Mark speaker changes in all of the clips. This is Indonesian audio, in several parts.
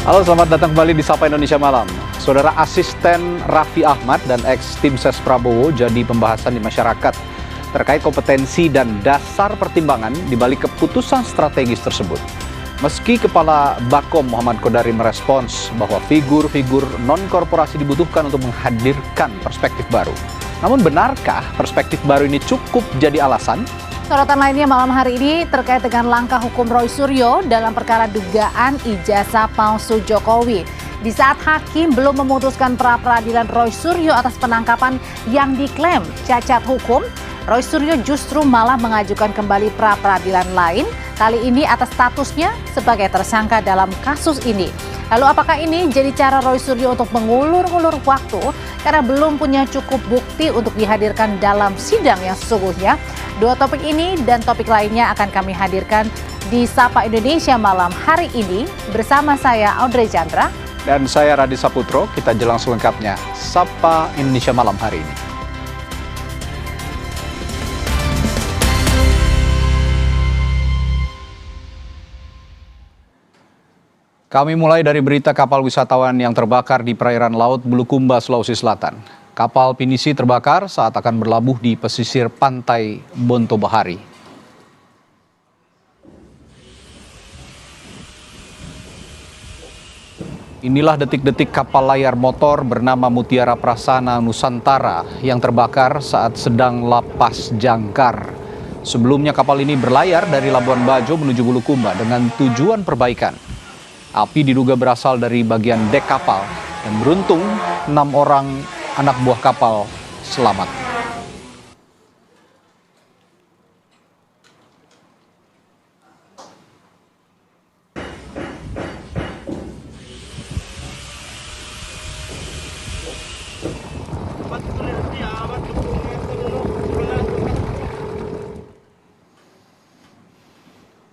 Speaker 1: Halo, selamat datang kembali di Sapa Indonesia Malam. Saudara, asisten Raffi Ahmad dan ex-tim ses Prabowo jadi pembahasan di masyarakat terkait kompetensi dan dasar pertimbangan di balik keputusan strategis tersebut. Meski Kepala Bakom Muhammad Kodari merespons bahwa figur-figur non-korporasi dibutuhkan untuk menghadirkan perspektif baru. Namun benarkah perspektif baru ini cukup jadi alasan?
Speaker 2: Sorotan lainnya malam hari ini terkait dengan langkah hukum Roy Suryo dalam perkara dugaan ijazah palsu Jokowi. Di saat hakim belum memutuskan pra-peradilan Roy Suryo atas penangkapan yang diklaim cacat hukum, Roy Suryo justru malah mengajukan kembali pra-peradilan lain, kali ini atas statusnya sebagai tersangka dalam kasus ini. Lalu apakah ini jadi cara Roy Suryo untuk mengulur-ulur waktu karena belum punya cukup bukti untuk dihadirkan dalam sidang yang sesungguhnya? Dua topik ini dan topik lainnya akan kami hadirkan di Sapa Indonesia Malam hari ini bersama saya Audrey Chandra.
Speaker 1: Dan saya Radi Saputro, kita jelang selengkapnya Sapa Indonesia Malam hari ini. Kami mulai dari berita kapal wisatawan yang terbakar di perairan Laut Bulukumba, Sulawesi Selatan. Kapal pinisi terbakar saat akan berlabuh di pesisir pantai Bonto Bahari. Inilah detik-detik kapal layar motor bernama Mutiara Prasana Nusantara yang terbakar saat sedang lapas jangkar. Sebelumnya kapal ini berlayar dari Labuan Bajo menuju Bulukumba dengan tujuan perbaikan. Api diduga berasal dari bagian dek kapal dan beruntung 6 orang anak buah kapal selamat.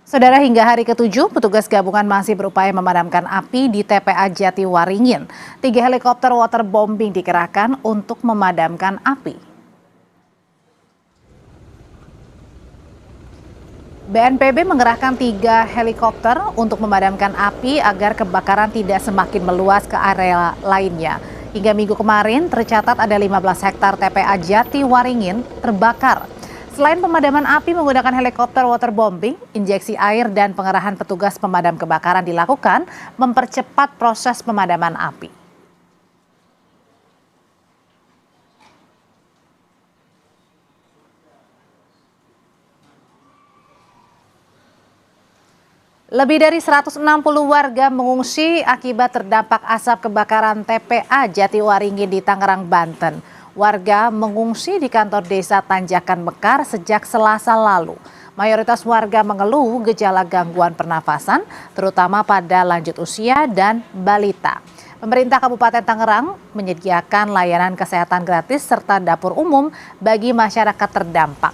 Speaker 2: Saudara, hingga hari ke-7, petugas gabungan masih berupaya memadamkan api di TPA Jatiwaringin. 3 helikopter waterbombing dikerahkan untuk memadamkan api. BNPB mengerahkan 3 helikopter untuk memadamkan api agar kebakaran tidak semakin meluas ke area lainnya. Hingga minggu kemarin tercatat ada 15 hektar TPA Jatiwaringin terbakar. Selain pemadaman api menggunakan helikopter waterbombing, injeksi air dan pengerahan petugas pemadam kebakaran dilakukan mempercepat proses pemadaman api. Lebih dari 160 warga mengungsi akibat terdampak asap kebakaran TPA Jatiwaringin di Tangerang, Banten. Warga mengungsi di kantor desa Tanjakan Mekar sejak Selasa lalu. Mayoritas warga mengeluh gejala gangguan pernafasan, terutama pada lanjut usia dan balita. Pemerintah Kabupaten Tangerang menyediakan layanan kesehatan gratis serta dapur umum bagi masyarakat terdampak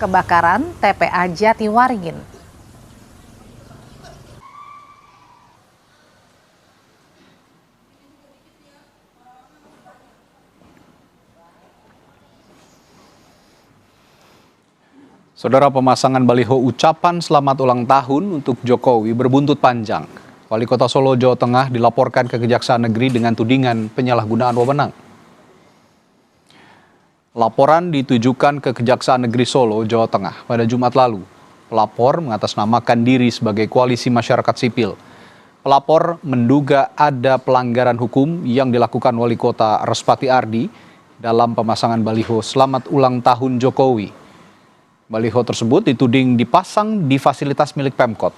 Speaker 2: kebakaran TPA Jatiwaringin.
Speaker 1: Saudara, pemasangan baliho ucapan selamat ulang tahun untuk Jokowi berbuntut panjang. Wali Kota Solo, Jawa Tengah dilaporkan ke Kejaksaan Negeri dengan tudingan penyalahgunaan wewenang. Laporan ditujukan ke Kejaksaan Negeri Solo, Jawa Tengah pada Jumat lalu. Pelapor mengatasnamakan diri sebagai koalisi masyarakat sipil. Pelapor menduga ada pelanggaran hukum yang dilakukan Wali Kota Respati Ardi dalam pemasangan baliho selamat ulang tahun Jokowi. Baliho tersebut dituding dipasang di fasilitas milik Pemkot.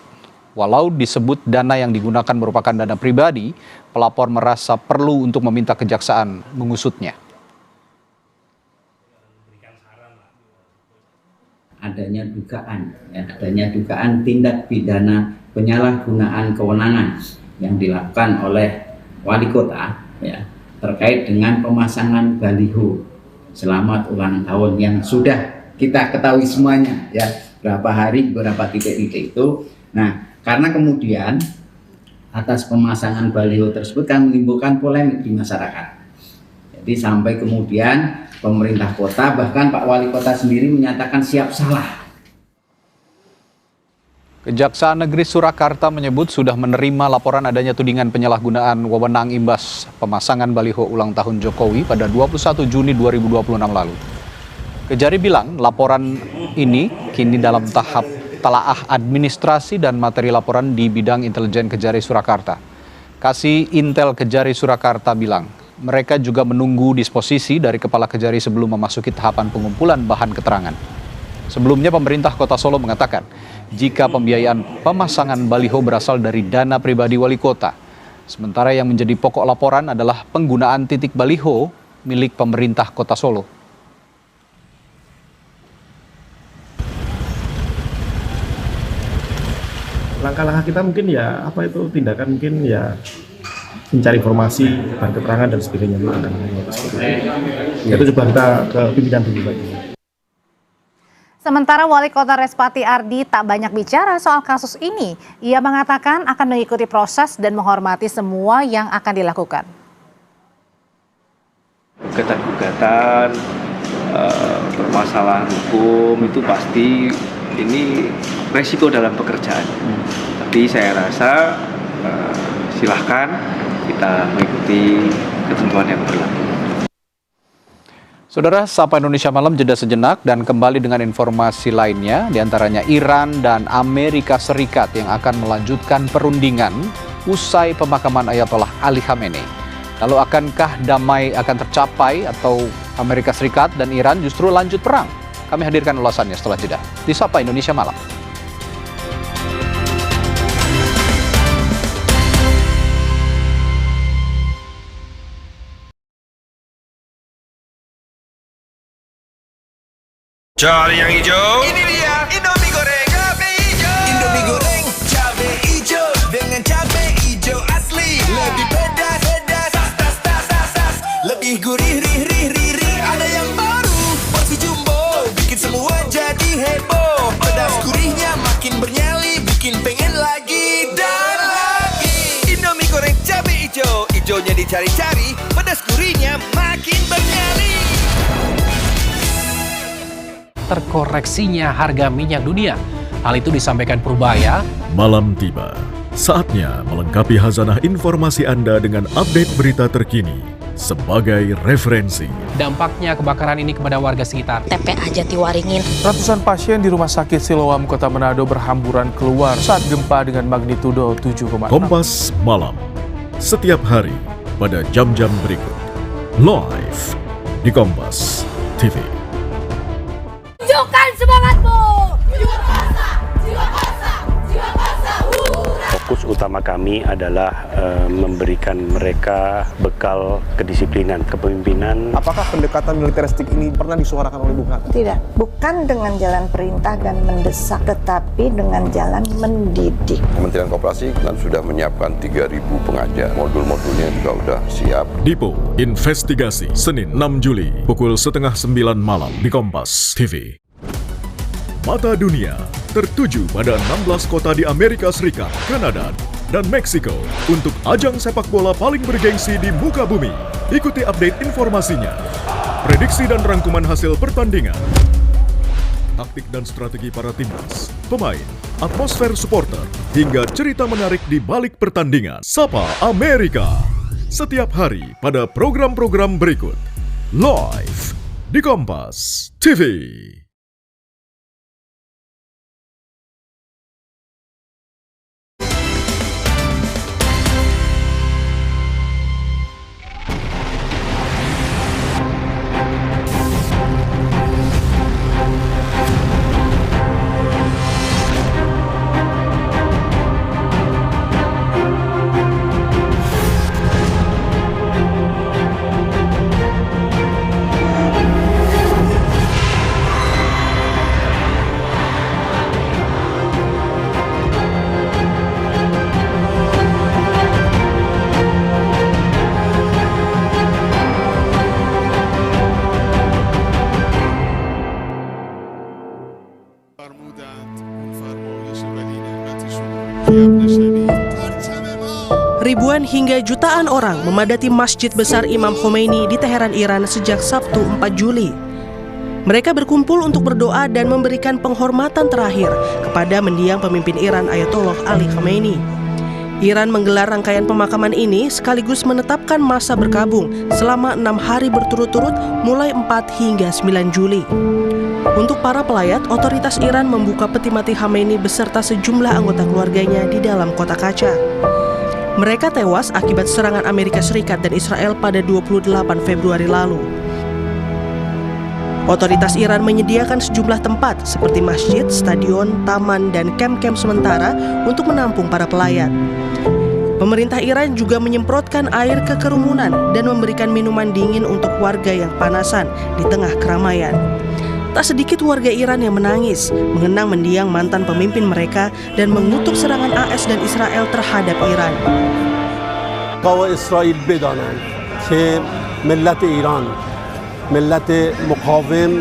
Speaker 1: Walau disebut dana yang digunakan merupakan dana pribadi, pelapor merasa perlu untuk meminta kejaksaan mengusutnya.
Speaker 3: Adanya dugaan tindak pidana penyalahgunaan kewenangan yang dilakukan oleh wali kota terkait dengan pemasangan baliho selamat ulang tahun yang sudah kita ketahui semuanya berapa hari, beberapa titik-titik itu. Nah, karena kemudian atas pemasangan baliho tersebut kan menimbulkan polemik di masyarakat. Jadi sampai kemudian pemerintah kota, bahkan Pak Wali Kota sendiri menyatakan siap salah.
Speaker 1: Kejaksaan Negeri Surakarta menyebut sudah menerima laporan adanya tudingan penyalahgunaan wewenang imbas pemasangan baliho ulang tahun Jokowi pada 21 Juni 2026 lalu. Kejari bilang laporan ini kini dalam tahap telaah administrasi dan materi laporan di bidang intelijen Kejari Surakarta. Kasih Intel Kejari Surakarta bilang mereka juga menunggu disposisi dari Kepala Kejari sebelum memasuki tahapan pengumpulan bahan keterangan. Sebelumnya pemerintah Kota Solo mengatakan jika pembiayaan pemasangan baliho berasal dari dana pribadi wali kota. Sementara yang menjadi pokok laporan adalah penggunaan titik baliho milik pemerintah Kota Solo.
Speaker 4: Langkah-langkah kita mungkin ya tindakan mungkin ya mencari informasi, bahan keterangan dan sebagainya. Itu coba kita ke pimpinan dulu lagi.
Speaker 2: Sementara Wali Kota Respati Ardi tak banyak bicara soal kasus ini. Ia mengatakan akan mengikuti proses dan menghormati semua yang akan dilakukan.
Speaker 5: Gugatan-gugatan, permasalahan hukum itu pasti ini resiko dalam pekerjaan. Tapi saya rasa silahkan kita mengikuti ketentuan yang berlaku.
Speaker 1: Saudara, Sapa Indonesia Malam jeda sejenak dan kembali dengan informasi lainnya, diantaranya Iran dan Amerika Serikat yang akan melanjutkan perundingan usai pemakaman Ayatollah Ali Khamenei. Lalu akankah damai akan tercapai atau Amerika Serikat dan Iran justru lanjut perang? Kami hadirkan ulasannya setelah jeda di Sapa Indonesia Malam.
Speaker 6: Cari yang hijau. Ini dia Indomie goreng cabai hijau. Indomie goreng cabai hijau dengan cabai hijau asli. Lebih pedas, lebih gurih, rih. Ada yang baru, porsi jumbo, bikin semua jadi heboh. Pedas gurihnya makin bernyali, bikin pengen lagi dan lagi. Indomie goreng cabai hijau, hijaunya dicari-cari, pedas gurihnya makin bernyali.
Speaker 7: Terkoreksinya harga minyak dunia. Hal itu disampaikan Purbaya.
Speaker 8: Malam tiba, saatnya melengkapi khazanah informasi Anda dengan update berita terkini sebagai referensi.
Speaker 7: Dampaknya kebakaran ini kepada warga sekitar.
Speaker 9: TPA Jatiwaringin.
Speaker 10: Ratusan pasien di Rumah Sakit Siloam, Kota Manado berhamburan keluar saat gempa dengan magnitudo 7,6.
Speaker 8: Kompas Malam, setiap hari pada jam-jam berikut. Live di Kompas TV.
Speaker 9: Tunjukkan semangatmu!
Speaker 11: Fokus utama kami adalah memberikan mereka bekal kedisiplinan, kepemimpinan.
Speaker 4: Apakah pendekatan militeristik ini pernah disuarakan oleh Bung Hatta?
Speaker 9: Tidak, bukan dengan jalan perintah dan mendesak, tetapi dengan jalan mendidik.
Speaker 12: Kementerian Koperasi kan sudah menyiapkan 3.000 pengajar. Modul-modulnya juga sudah siap.
Speaker 8: Dipo Investigasi, Senin 6 Juli, pukul 8:30 malam di Kompas TV. Mata dunia tertuju pada 16 kota di Amerika Serikat, Kanada, dan Meksiko untuk ajang sepak bola paling bergengsi di muka bumi. Ikuti update informasinya, prediksi dan rangkuman hasil pertandingan, taktik dan strategi para timnas, pemain, atmosfer supporter, hingga cerita menarik di balik pertandingan. Sapa Amerika, setiap hari pada program-program berikut. Live di Kompas TV.
Speaker 13: Ribuan hingga jutaan orang memadati Masjid Besar Imam Khomeini di Teheran, Iran sejak Sabtu 4 Juli. Mereka berkumpul untuk berdoa dan memberikan penghormatan terakhir kepada mendiang pemimpin Iran Ayatollah Ali Khamenei. Iran menggelar rangkaian pemakaman ini sekaligus menetapkan masa berkabung selama 6 hari berturut-turut mulai 4 hingga 9 Juli. Untuk para pelayat, otoritas Iran membuka peti mati Khamenei beserta sejumlah anggota keluarganya di dalam kotak kaca. Mereka tewas akibat serangan Amerika Serikat dan Israel pada 28 Februari lalu. Otoritas Iran menyediakan sejumlah tempat seperti masjid, stadion, taman, dan kem-kem sementara untuk menampung para pelayat. Pemerintah Iran juga menyemprotkan air ke kerumunan dan memberikan minuman dingin untuk warga yang panasan di tengah keramaian. Tak sedikit warga Iran yang menangis, mengenang mendiang mantan pemimpin mereka dan mengutuk serangan AS dan Israel terhadap Iran.
Speaker 14: Bahwa Israel بدانند که ملت ایران ملت مقاوم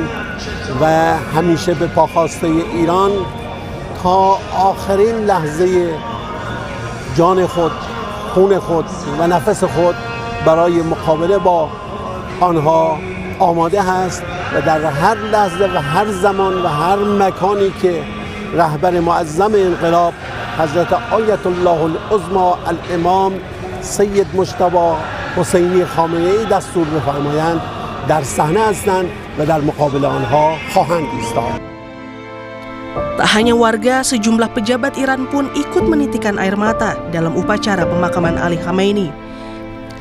Speaker 14: و همیشه به پاخواسته ایران تا آخرین لحظه جان خود، خون خود و نفس خود برای مقابله با آنها آماده است و در هر لحظه و هر زمان و هر مکانی که رهبر معظم انقلاب حضرت آیت الله العظمی الامام سید مجتبی حسینی خامنه‌ای دستور بفرمایند در صحنه هستند و در مقابل آنها خواهند ایستاد.
Speaker 13: Tak hanya warga, sejumlah pejabat Iran pun ikut menitikan air mata dalam upacara pemakaman Ali Khamenei.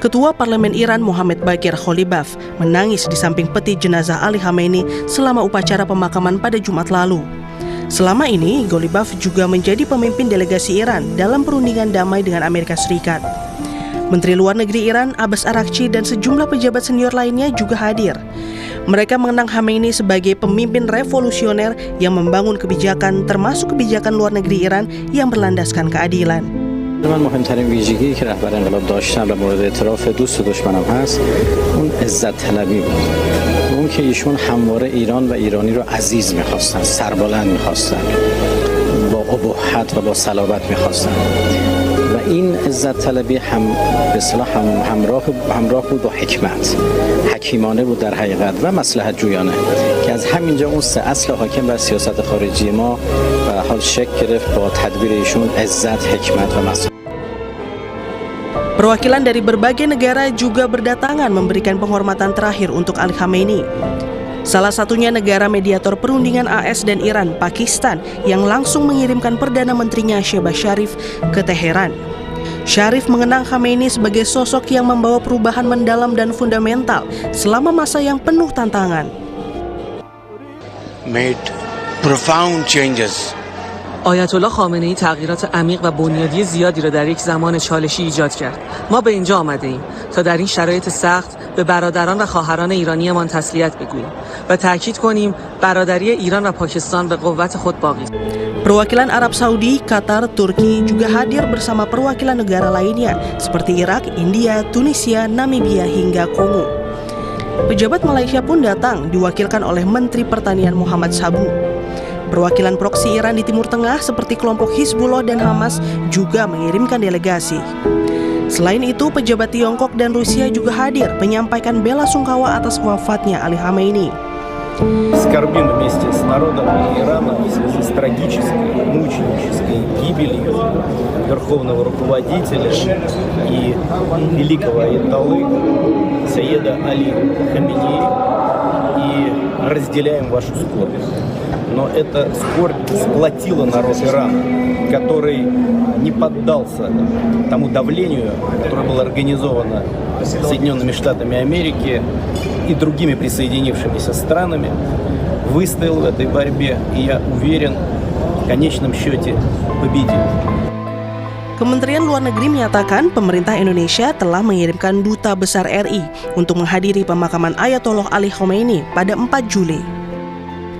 Speaker 13: Ketua Parlemen Iran Mohammad Bagher Ghalibaf menangis di samping peti jenazah Ali Khamenei selama upacara pemakaman pada Jumat lalu. Selama ini, Ghalibaf juga menjadi pemimpin delegasi Iran dalam perundingan damai dengan Amerika Serikat. Menteri Luar Negeri Iran Abbas Araghchi dan sejumlah pejabat senior lainnya juga hadir. Mereka mengenang Khamenei sebagai pemimpin revolusioner yang membangun kebijakan termasuk kebijakan luar negeri Iran yang berlandaskan keadilan.
Speaker 15: من مهمترین ویژگی که رهبر انقلاب داشتن و مورد اعتراف دوست و دشمنم هست اون عزت طلبی بود. اون که ایشون همواره ایران و ایرانی رو عزیز می‌خواستن، سربلند می‌خواستن، با ابهت و با صلابت می‌خواستن. و این عزت طلبی هم به اصطلاح همراه بود با حکمت. حکیمانه بود در حقیقت و مصلحت جویانه که از همینجا اون سه اصل حاکم بر سیاست خارجی ما به حال شکل گرفت با تدبیر ایشون عزت، حکمت و مصلحت.
Speaker 13: Perwakilan dari berbagai negara juga berdatangan memberikan penghormatan terakhir untuk Ali Khamenei. Salah satunya negara mediator perundingan AS dan Iran, Pakistan, yang langsung mengirimkan Perdana Menterinya Shehbaz Sharif ke Teheran. Sharif mengenang Khamenei sebagai sosok yang membawa perubahan mendalam dan fundamental selama masa yang penuh tantangan.
Speaker 16: Made profound changes.
Speaker 17: آیت الله خامنه‌ای تغییرات عمیق و بنیادی زیادی را در یک زمان چالشی ایجاد کرد. ما به اینجا آمده ایم تا در این شرایط سخت به برادران و خواهران ایرانیمان تسلیت بگوییم و تاکید کنیم برادری ایران و پاکستان به قوت خود باقی است.
Speaker 13: Perwakilan Arab Saudi, Qatar, Turki juga hadir bersama perwakilan negara lainnya seperti Irak, India, Tunisia, Namibia hingga Kongo. Pejabat Malaysia pun datang diwakilkan oleh Menteri Pertanian Muhammad Sabu. Perwakilan proksi Iran di Timur Tengah seperti kelompok Hizbullah dan Hamas juga mengirimkan delegasi. Selain itu, pejabat Tiongkok dan Rusia juga hadir menyampaikan bela sungkawa atas wafatnya Ali Khamenei.
Speaker 4: Скорбим вместе с народом Ирана в связи с трагической, мученической гибелью верховного руководителя и великого аятоллы Саида Али Khamenei и разделяем вашу скорбь. Но эта скорбь сплотила народ Ирана, который не поддался тому давлению, которое было организовано Соединенными Штатами Америки и другими присоединившимися странами, выстоял в этой борьбе, и я уверен, в конечном счете победит.
Speaker 13: Kementerian Luar Negeri menyatakan pemerintah Indonesia telah mengirimkan Duta Besar RI untuk menghadiri pemakaman Ayatollah Ali Khamenei pada 4 Juli.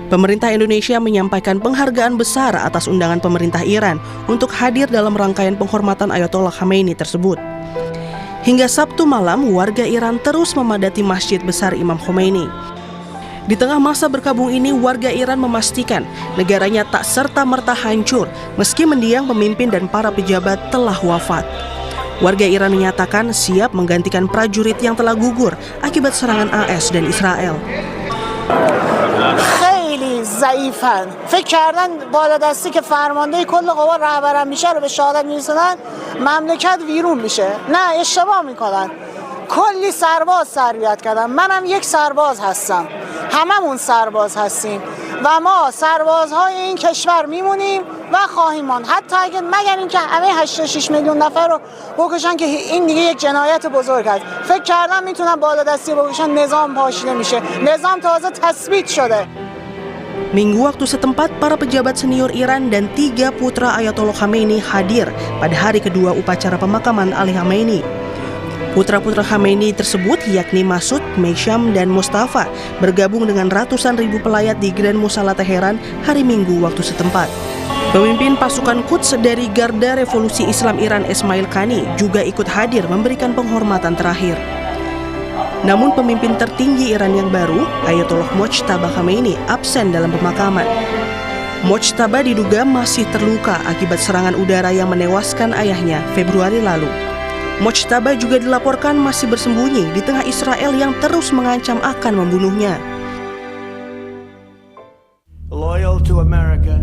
Speaker 13: Pemerintah Indonesia menyampaikan penghargaan besar atas undangan pemerintah Iran untuk hadir dalam rangkaian penghormatan Ayatollah Khamenei tersebut. Hingga Sabtu malam, warga Iran terus memadati Masjid Besar Imam Khomeini. Di tengah masa berkabung ini, warga Iran memastikan negaranya tak serta-merta hancur meski mendiang pemimpin dan para pejabat telah wafat. Warga Iran menyatakan siap menggantikan prajurit yang telah gugur akibat serangan AS dan Israel.
Speaker 18: ضعیفن. فکر کردن بالادستی که فرمانده کل قوا رهبران میشه رو به شهادت میرسونن مملکت ویرون میشه. نه، اشتباه میکنن. کلی سرباز تربیت کردن. منم یک سرباز هستم. هممون سرباز هستیم و ما سربازهای این کشور میمونیم و خواهیم ماند، حتی اگر مگر اینکه همه 86 میلیون نفر رو بکشن که این دیگه یک جنایت بزرگ است. فکر کردم میتونن بالادستی بکشن، نظام پاشیده میشه. نظام تازه تثبیت شده.
Speaker 13: Minggu waktu setempat, para pejabat senior Iran dan 3 putra Ayatollah Khamenei hadir pada hari kedua upacara pemakaman Ali Khamenei. Putra-putra Khamenei tersebut yakni Masud, Meisham, dan Mustafa bergabung dengan ratusan ribu pelayat di Grand Musala Teheran hari Minggu waktu setempat. Pemimpin pasukan Quds dari Garda Revolusi Islam Iran Esmail Qani juga ikut hadir memberikan penghormatan terakhir. Namun pemimpin tertinggi Iran yang baru, Ayatollah Mojtaba Khamenei, absen dalam pemakaman. Mojtaba diduga masih terluka akibat serangan udara yang menewaskan ayahnya Februari lalu. Mojtaba juga dilaporkan masih bersembunyi di tengah Israel yang terus mengancam akan membunuhnya.
Speaker 16: Loyal to America.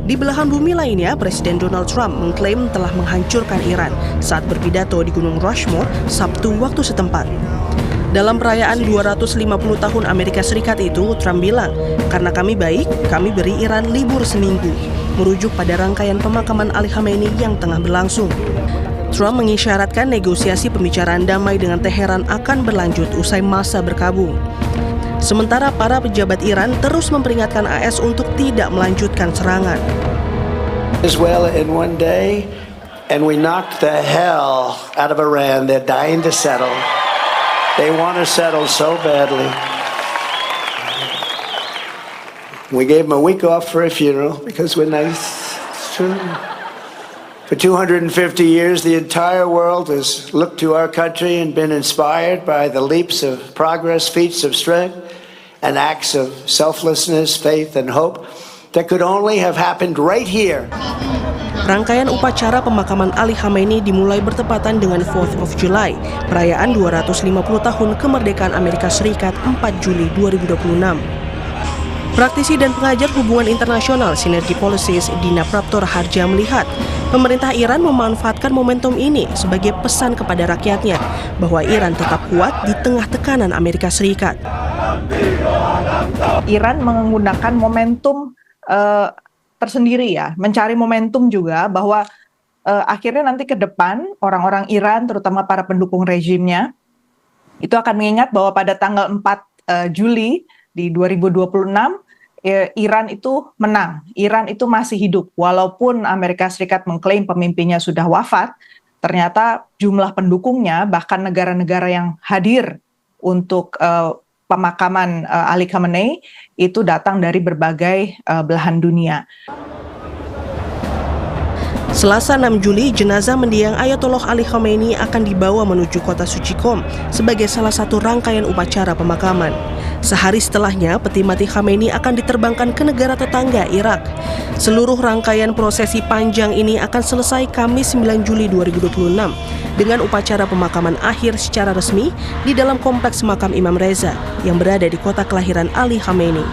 Speaker 13: Di belahan bumi lainnya, Presiden Donald Trump mengklaim telah menghancurkan Iran saat berpidato di Gunung Rushmore Sabtu waktu setempat. Dalam perayaan 250 tahun Amerika Serikat itu, Trump bilang, "Karena kami baik, kami beri Iran libur seminggu," merujuk pada rangkaian pemakaman Ali Khamenei yang tengah berlangsung. Trump mengisyaratkan negosiasi pembicaraan damai dengan Teheran akan berlanjut usai masa berkabung. Sementara para pejabat Iran terus memperingatkan AS untuk tidak melanjutkan serangan.
Speaker 16: Venezuela in one day, and we knocked the hell out of Iran. They're dying to settle. They want to settle so badly. We gave them a week off for a funeral because we're nice. It's true. For 250 years, the entire world has looked to our country and been inspired by the leaps of progress, feats of strength, and acts of selflessness, faith, and hope that could only have happened right here.
Speaker 13: Rangkaian upacara pemakaman Ali Khamenei dimulai bertepatan dengan 4th of July, perayaan 250 tahun kemerdekaan Amerika Serikat 4 Juli 2026. Praktisi dan pengajar hubungan internasional Sinergi Policies Dina Praptor Harja melihat pemerintah Iran memanfaatkan momentum ini sebagai pesan kepada rakyatnya bahwa Iran tetap kuat di tengah tekanan Amerika Serikat.
Speaker 19: Iran menggunakan momentum tersendiri ya, mencari momentum juga bahwa akhirnya nanti ke depan orang-orang Iran, terutama para pendukung rejimnya, itu akan mengingat bahwa pada tanggal 4 Juli di 2026, Iran itu menang, Iran itu masih hidup. Walaupun Amerika Serikat mengklaim pemimpinnya sudah wafat, ternyata jumlah pendukungnya, bahkan negara-negara yang hadir untuk pemakaman Ali Khamenei itu datang dari berbagai belahan dunia.
Speaker 13: Selasa 6 Juli, jenazah mendiang Ayatollah Ali Khamenei akan dibawa menuju kota suci Qom sebagai salah satu rangkaian upacara pemakaman. Sehari setelahnya, peti mati Khamenei akan diterbangkan ke negara tetangga, Irak. Seluruh rangkaian prosesi panjang ini akan selesai Kamis 9 Juli 2026 dengan upacara pemakaman akhir secara resmi di dalam kompleks makam Imam Reza yang berada di kota kelahiran Ali Khamenei.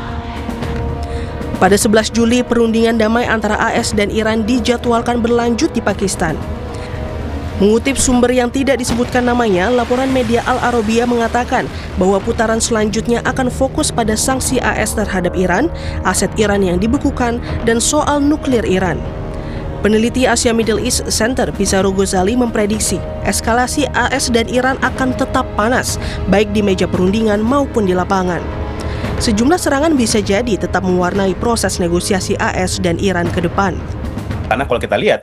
Speaker 13: Pada 11 Juli, perundingan damai antara AS dan Iran dijadwalkan berlanjut di Pakistan. Mengutip sumber yang tidak disebutkan namanya, laporan media Al Arabiya mengatakan bahwa putaran selanjutnya akan fokus pada sanksi AS terhadap Iran, aset Iran yang dibekukan, dan soal nuklir Iran. Peneliti Asia Middle East Center Pizarro Ghazali memprediksi eskalasi AS dan Iran akan tetap panas, baik di meja perundingan maupun di lapangan. Sejumlah serangan bisa jadi tetap mewarnai proses negosiasi AS dan Iran ke depan.
Speaker 20: Karena kalau kita lihat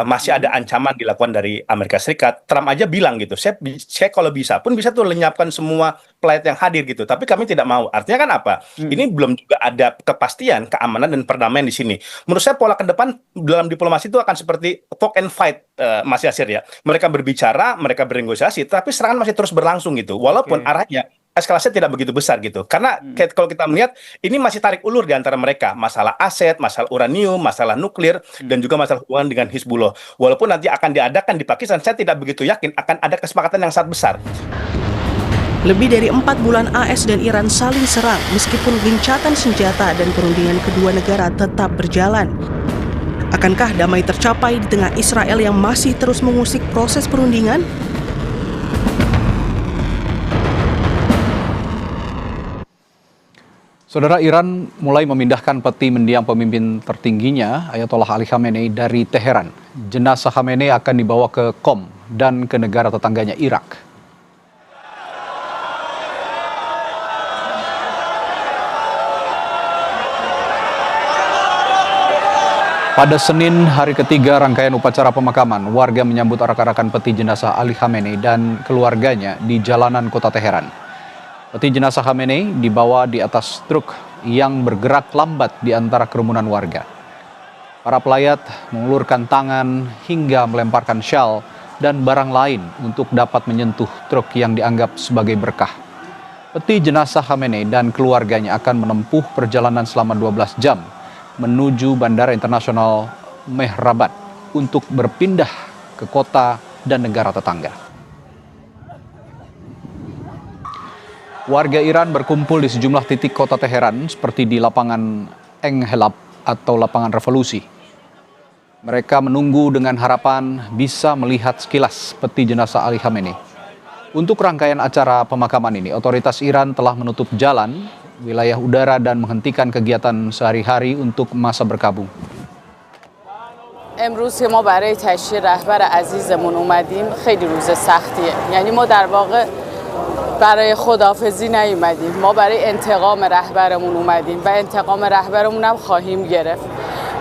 Speaker 20: masih ada ancaman dilakukan dari Amerika Serikat. Trump aja bilang gitu, saya kalau bisa pun bisa tuh lenyapkan semua pelayat yang hadir gitu. Tapi kami tidak mau. Artinya kan apa? Ini belum juga ada kepastian, keamanan dan perdamaian di sini. Menurut saya pola ke depan dalam diplomasi itu akan seperti talk and fight, Mas Yasir ya. Mereka berbicara, mereka bernegosiasi, tapi serangan masih terus berlangsung gitu. Walaupun arahnya eskalasinya tidak begitu besar gitu. Karena kalau kita melihat ini masih tarik ulur di antara mereka. Masalah aset, masalah uranium, masalah nuklir, dan juga masalah hubungan dengan Hizbullah. Walaupun nanti akan diadakan di Pakistan, saya tidak begitu yakin akan ada kesepakatan yang sangat besar.
Speaker 13: Lebih dari 4 bulan AS dan Iran saling serang meskipun gencatan senjata dan perundingan kedua negara tetap berjalan. Akankah damai tercapai di tengah Israel yang masih terus mengusik proses perundingan?
Speaker 1: Saudara, Iran mulai memindahkan peti mendiang pemimpin tertingginya, Ayatollah Ali Khamenei, dari Teheran. Jenazah Khamenei akan dibawa ke Qom dan ke negara tetangganya Irak. Pada Senin, hari ketiga rangkaian upacara pemakaman, warga menyambut arak-arakan peti jenazah Ali Khamenei dan keluarganya di jalanan kota Teheran. Peti jenazah Khamenei dibawa di atas truk yang bergerak lambat di antara kerumunan warga. Para pelayat mengulurkan tangan hingga melemparkan syal dan barang lain untuk dapat menyentuh truk yang dianggap sebagai berkah. Peti jenazah Khamenei dan keluarganya akan menempuh perjalanan selama 12 jam menuju Bandara Internasional Mehrabat untuk berpindah ke kota dan negara tetangga. Warga Iran berkumpul di sejumlah titik kota Teheran seperti di lapangan Enghelab atau lapangan revolusi. Mereka menunggu dengan harapan bisa melihat sekilas peti jenazah Ali Khamenei. Untuk rangkaian acara pemakaman ini, otoritas Iran telah menutup jalan, wilayah udara dan menghentikan kegiatan sehari-hari untuk masa berkabung.
Speaker 21: امروز که ما برای تشییع رهبر عزیزمون اومدیم خیلی روز سختیه. یعنی ما در واقع برای خداحافظی نیومدیم. ما برای انتقام رهبرمون اومدیم و انتقام رهبرمون هم خواهیم گرفت.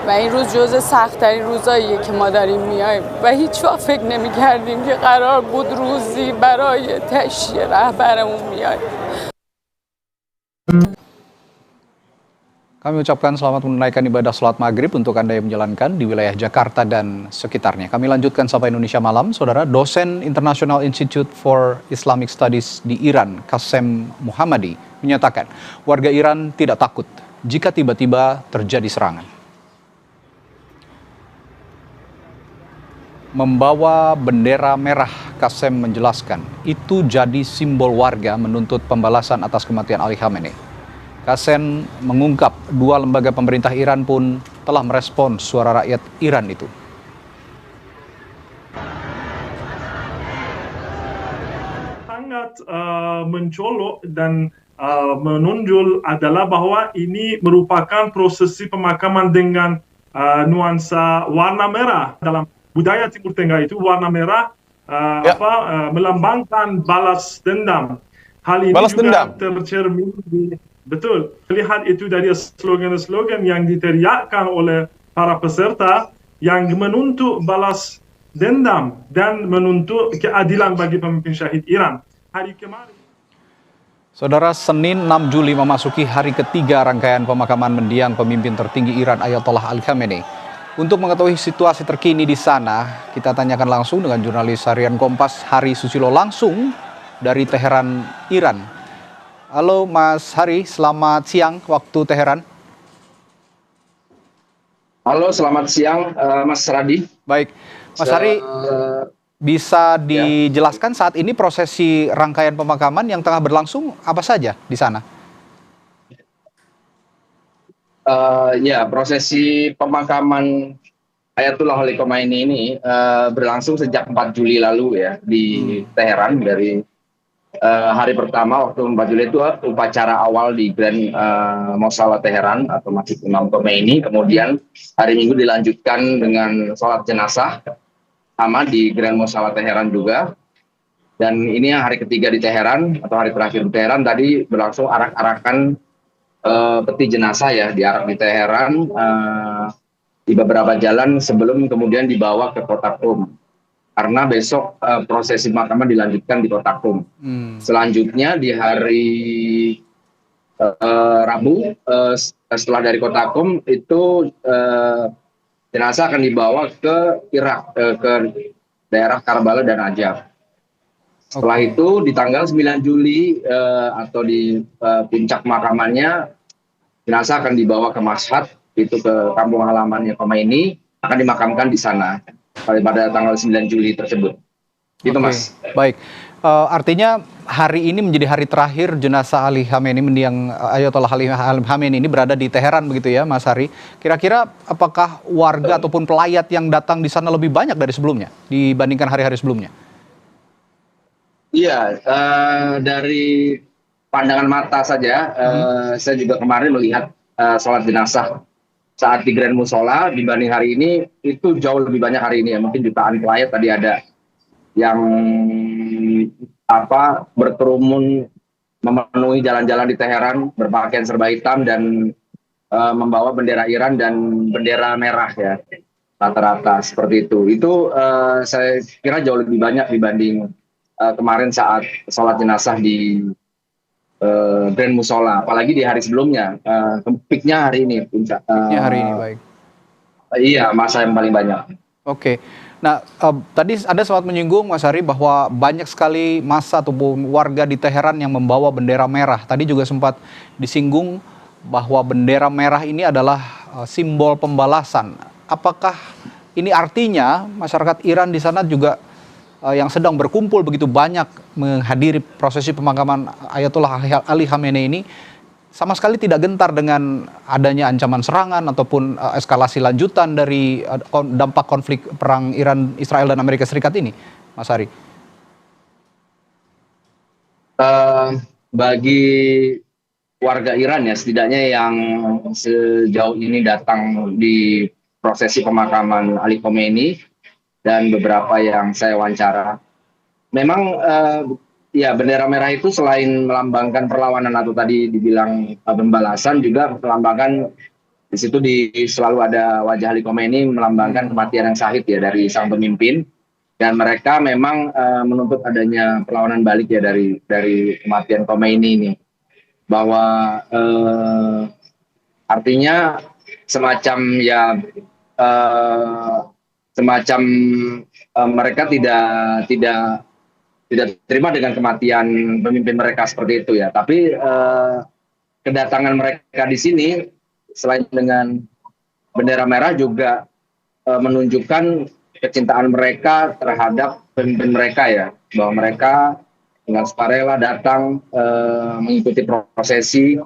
Speaker 21: و این روز جزء سخت‌ترین روزاییه که ما داریم میایم و هیچ وقت فکر نمی‌کردیم که قرار بود روزی برای تشییع رهبرمون میایم.
Speaker 1: Kami ucapkan selamat menunaikan ibadah sholat maghrib untuk Anda yang menjalankan di wilayah Jakarta dan sekitarnya. Kami lanjutkan Sapa Indonesia Malam. Saudara, dosen International Institute for Islamic Studies di Iran, Qasem Mohammadi, menyatakan warga Iran tidak takut jika tiba-tiba terjadi serangan. Membawa bendera merah, Qasem menjelaskan, itu jadi simbol warga menuntut pembalasan atas kematian Ali Khamenei. Qasem mengungkap dua lembaga pemerintah Iran pun telah merespons suara rakyat Iran itu.
Speaker 22: Sangat mencolok dan menonjol adalah bahwa ini merupakan prosesi pemakaman dengan nuansa warna merah. Dalam budaya Timur Tengah itu warna merah melambangkan balas dendam. Hal ini juga tercermin di betul, lihat itu dari slogan-slogan yang diteriakkan oleh para peserta yang menuntut balas dendam dan menuntut keadilan bagi pemimpin syahid Iran. Hari kemarin.
Speaker 1: Saudara, Senin 6 Juli memasuki hari ketiga rangkaian pemakaman mendiang pemimpin tertinggi Iran Ayatollah Ali Khamenei. Untuk mengetahui situasi terkini di sana, kita tanyakan langsung dengan jurnalis harian Kompas Hari Susilo langsung dari Teheran, Iran. Halo Mas Hari, selamat siang waktu Teheran.
Speaker 23: Halo, selamat siang Mas Radi.
Speaker 1: Baik, Mas Hari, bisa dijelaskan saat ini prosesi rangkaian pemakaman yang tengah berlangsung apa saja di sana?
Speaker 23: Ya, prosesi pemakaman Ayatollah Ali Khamenei ini berlangsung sejak 4 Juli lalu ya di Teheran. Dari hari pertama waktu 4 Juli itu upacara awal di Grand Mosala Teheran atau Masjid Imam Khomeini. Kemudian hari Minggu dilanjutkan dengan sholat jenazah sama di Grand Mosala Teheran juga. Dan ini yang hari ketiga di Teheran atau hari terakhir di Teheran. Tadi berlangsung arak-arakan peti jenazah ya, diarak di Teheran di beberapa jalan sebelum kemudian dibawa ke kota Qom. Karena besok prosesi pemakaman dilanjutkan di kota Qom. Selanjutnya di hari Rabu setelah dari kota Qom itu jenazah akan dibawa ke Irak, ke daerah Karbala dan Najaf. Setelah itu di tanggal 9 Juli atau di puncak pemakamannya, jenazah akan dibawa ke Mashhad, itu ke kampung halamannya Khomeini, akan dimakamkan di sana pada tanggal 9 Juli tersebut. Gitu,
Speaker 1: Oke,
Speaker 23: Mas.
Speaker 1: baik. Artinya hari ini menjadi hari terakhir jenazah Ali Khamenei mendiang Ayatollah Ali Khamenei ini berada di Teheran begitu ya, Mas Hari. Kira-kira apakah warga ataupun pelayat yang datang di sana lebih banyak dari sebelumnya dibandingkan hari-hari sebelumnya?
Speaker 23: Iya, dari pandangan mata saja, saya juga kemarin melihat sholat jenazah saat di Grand Musola dibanding hari ini itu jauh lebih banyak hari ini ya. Mungkin jutaan pelayat tadi ada yang berkerumun memenuhi jalan-jalan di Teheran berpakaian serba hitam dan membawa bendera Iran dan bendera merah ya, rata-rata seperti itu. Itu saya kira jauh lebih banyak dibanding kemarin saat sholat jenazah di Grand Musola, apalagi di hari sebelumnya. Peaknya hari ini,
Speaker 1: Hari ini, baik.
Speaker 23: Iya, masa yang paling banyak.
Speaker 1: Oke. Nah, tadi Anda sempat menyinggung, Mas Hari, bahwa banyak sekali massa ataupun warga di Teheran yang membawa bendera merah. Tadi juga sempat disinggung bahwa bendera merah ini adalah simbol pembalasan. Apakah ini artinya masyarakat Iran di sana juga yang sedang berkumpul begitu banyak menghadiri prosesi pemakaman Ayatollah Ali Khamenei ini sama sekali tidak gentar dengan adanya ancaman serangan ataupun eskalasi lanjutan dari dampak konflik perang Iran, Israel, dan Amerika Serikat ini, Mas Hari?
Speaker 23: Bagi warga Iran ya, setidaknya yang sejauh ini datang di prosesi pemakaman Ali Khamenei dan beberapa yang saya wawancara, memang ya bendera merah itu selain melambangkan perlawanan atau tadi dibilang pembalasan, juga melambangkan di situ selalu ada wajah Ali Khamenei melambangkan kematian yang syahid ya dari sang pemimpin, dan mereka memang menuntut adanya perlawanan balik ya dari kematian Khamenei ini, bahwa artinya semacam ya mereka tidak terima dengan kematian pemimpin mereka seperti itu ya. Tapi kedatangan mereka di sini selain dengan bendera merah juga menunjukkan kecintaan mereka terhadap pemimpin mereka ya, bahwa mereka dengan sukarela datang mengikuti prosesi,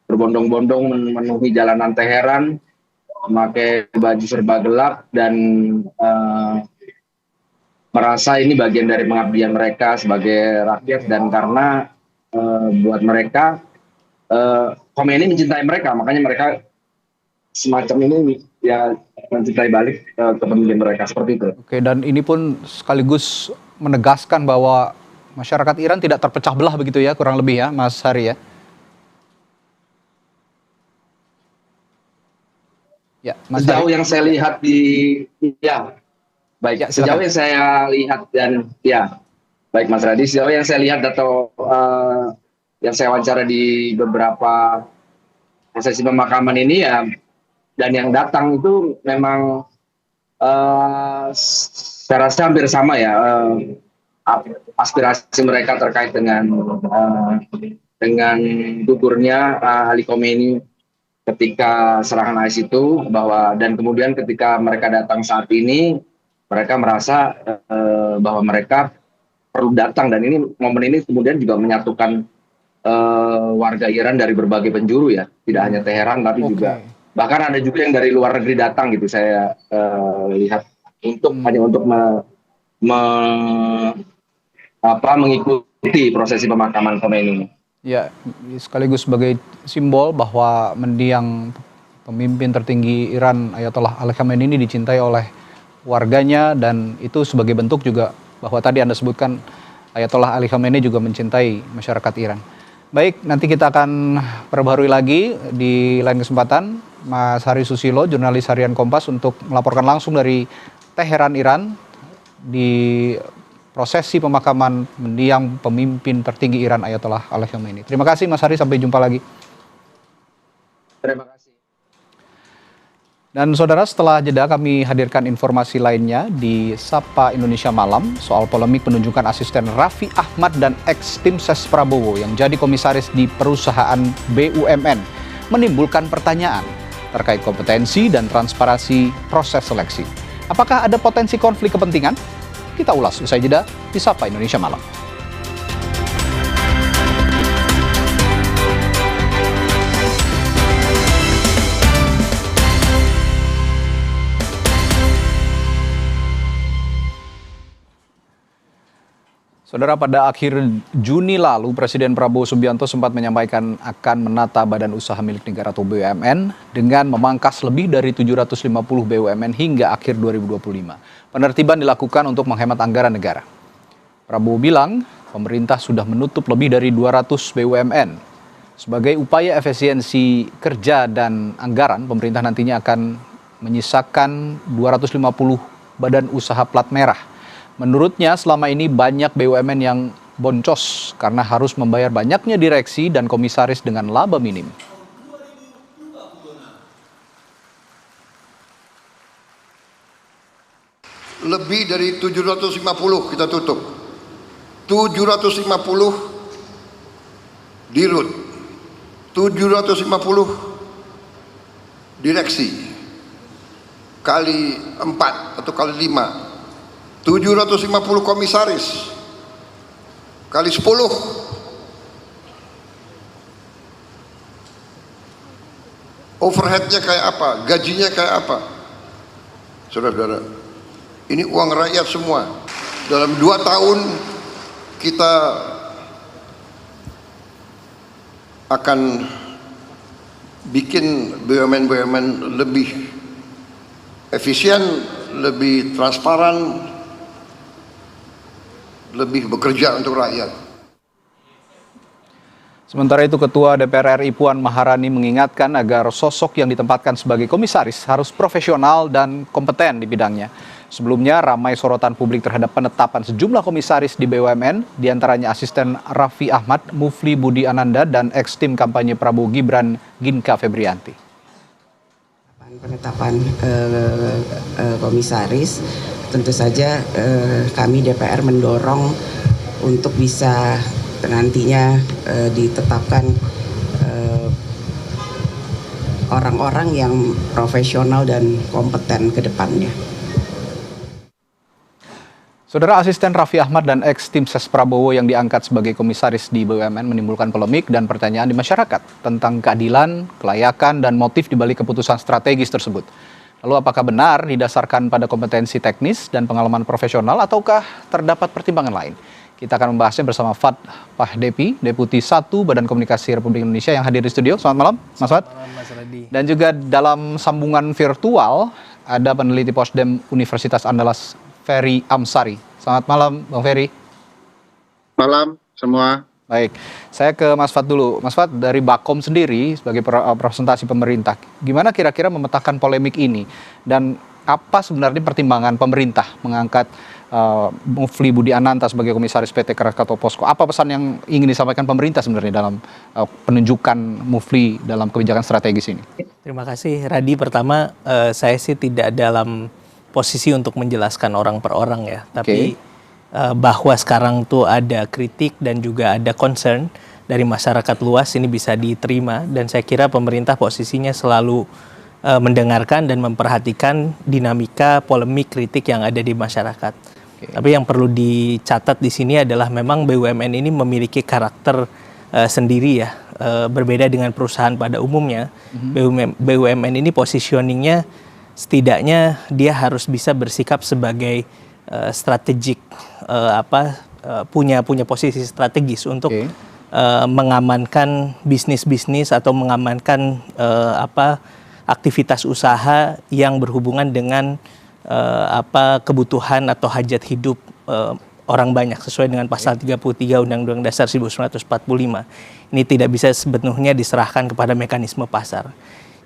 Speaker 23: berbondong-bondong memenuhi jalanan Teheran, memakai baju serba gelap dan merasa ini bagian dari pengabdian mereka sebagai rakyat, dan karena buat mereka Khamenei mencintai mereka, makanya mereka semacam ini ya mencintai balik ke pemimpin mereka seperti itu.
Speaker 1: Oke, dan ini pun sekaligus menegaskan bahwa masyarakat Iran tidak terpecah belah begitu ya, kurang lebih ya, Mas Hari ya. Ya, Mas
Speaker 23: sejauh
Speaker 1: Hari.
Speaker 23: yang saya lihat sejauh yang saya lihat dan ya, baik Mas Radi, sejauh yang saya lihat atau yang saya wawancara di beberapa prosesi pemakaman ini ya, dan yang datang itu memang saya rasa hampir sama ya, aspirasi mereka terkait dengan gugurnya Ali Khamenei ketika serangan IS itu, dan kemudian ketika mereka datang saat ini, mereka merasa bahwa mereka perlu datang, dan ini momen ini kemudian juga menyatukan warga Iran dari berbagai penjuru ya, tidak hanya Teheran tapi juga bahkan ada juga yang dari luar negeri datang gitu, saya lihat hanya untuk mengikuti prosesi pemakaman Khamenei.
Speaker 1: Ya, sekaligus sebagai simbol bahwa mendiang pemimpin tertinggi Iran Ayatollah Ali Khamenei ini dicintai oleh warganya, dan itu sebagai bentuk juga bahwa tadi Anda sebutkan Ayatollah Ali Khamenei juga mencintai masyarakat Iran. Baik, nanti kita akan perbaharui lagi di lain kesempatan Mas Hari Susilo, jurnalis harian Kompas, untuk melaporkan langsung dari Teheran, Iran, di prosesi pemakaman mendiang pemimpin tertinggi Iran Ayatollah Ali Khamenei. Terima kasih Mas Hari, sampai jumpa lagi.
Speaker 23: Terima kasih.
Speaker 1: Dan saudara, setelah jeda kami hadirkan informasi lainnya di Sapa Indonesia Malam soal polemik penunjukan asisten Raffi Ahmad dan ex-tim ses Prabowo yang jadi komisaris di perusahaan BUMN menimbulkan pertanyaan terkait kompetensi dan transparansi proses seleksi. Apakah ada potensi konflik kepentingan? Kita ulas usai jeda di Sapa Indonesia Malam. Saudara, pada akhir Juni lalu, Presiden Prabowo Subianto sempat menyampaikan akan menata Badan Usaha Milik Negara atau BUMN dengan memangkas lebih dari 750 BUMN hingga akhir 2025. Penertiban dilakukan untuk menghemat anggaran negara. Prabowo bilang, pemerintah sudah menutup lebih dari 200 BUMN. Sebagai upaya efisiensi kerja dan anggaran, pemerintah nantinya akan menyisakan 250 badan usaha plat merah. Menurutnya selama ini banyak BUMN yang boncos karena harus membayar banyaknya direksi dan komisaris dengan laba minim.
Speaker 12: Lebih dari 750 kita tutup. 750 dirut. 750 direksi. Kali 4 atau kali 5. 750 komisaris kali 10. Overheadnya kayak apa, gajinya kayak apa. Saudara-saudara, ini uang rakyat semua. Dalam 2 tahun kita akan bikin BUMN lebih efisien, lebih transparan, lebih bekerja untuk rakyat.
Speaker 1: Sementara itu, Ketua DPR RI Puan Maharani mengingatkan agar sosok yang ditempatkan sebagai komisaris harus profesional dan kompeten di bidangnya. Sebelumnya, ramai sorotan publik terhadap penetapan sejumlah komisaris di BUMN, diantaranya asisten Raffi Ahmad, Mufli Budi Ananda, dan ex-tim kampanye Prabowo Gibran, Ginka Febrianti.
Speaker 2: Penetapan komisaris, tentu saja kami DPR mendorong untuk bisa nantinya ditetapkan orang-orang yang profesional dan kompeten ke depannya.
Speaker 1: Saudara, asisten Raffi Ahmad dan ex-tim ses Prabowo yang diangkat sebagai komisaris di BUMN menimbulkan polemik dan pertanyaan di masyarakat tentang keadilan, kelayakan, dan motif dibalik keputusan strategis tersebut. Lalu apakah benar didasarkan pada kompetensi teknis dan pengalaman profesional ataukah terdapat pertimbangan lain? Kita akan membahasnya bersama Fad Pahdepi, Deputi 1 Badan Komunikasi Republik Indonesia yang hadir di studio. Selamat malam, Mas Fad. Dan juga dalam sambungan virtual ada peneliti Posdem Universitas Andalas, Ferry Amsari. Selamat malam, Bang Ferry.
Speaker 3: Malam semua.
Speaker 1: Baik, saya ke Mas Fad dulu. Mas Fad, dari Bakom sendiri sebagai representasi pemerintah, gimana kira-kira memetakan polemik ini? Dan apa sebenarnya pertimbangan pemerintah mengangkat Mufli Budi Ananda sebagai komisaris PT Krakatau Posko? Apa pesan yang ingin disampaikan pemerintah sebenarnya dalam penunjukan Mufli dalam kebijakan strategis ini?
Speaker 5: Terima kasih, Radi. Pertama, saya sih tidak dalam posisi untuk menjelaskan orang per orang ya, tapi bahwa sekarang tuh ada kritik dan juga ada concern dari masyarakat luas ini bisa diterima, dan saya kira pemerintah posisinya selalu mendengarkan dan memperhatikan dinamika polemik kritik yang ada di masyarakat. Tapi yang perlu dicatat di sini adalah memang BUMN ini memiliki karakter sendiri ya, berbeda dengan perusahaan pada umumnya. BUMN ini positioningnya setidaknya dia harus bisa bersikap sebagai strategik, punya posisi strategis untuk mengamankan bisnis-bisnis atau mengamankan aktivitas usaha yang berhubungan dengan kebutuhan atau hajat hidup orang banyak sesuai dengan pasal 33 Undang-Undang Dasar 1945. Ini tidak bisa sepenuhnya diserahkan kepada mekanisme pasar.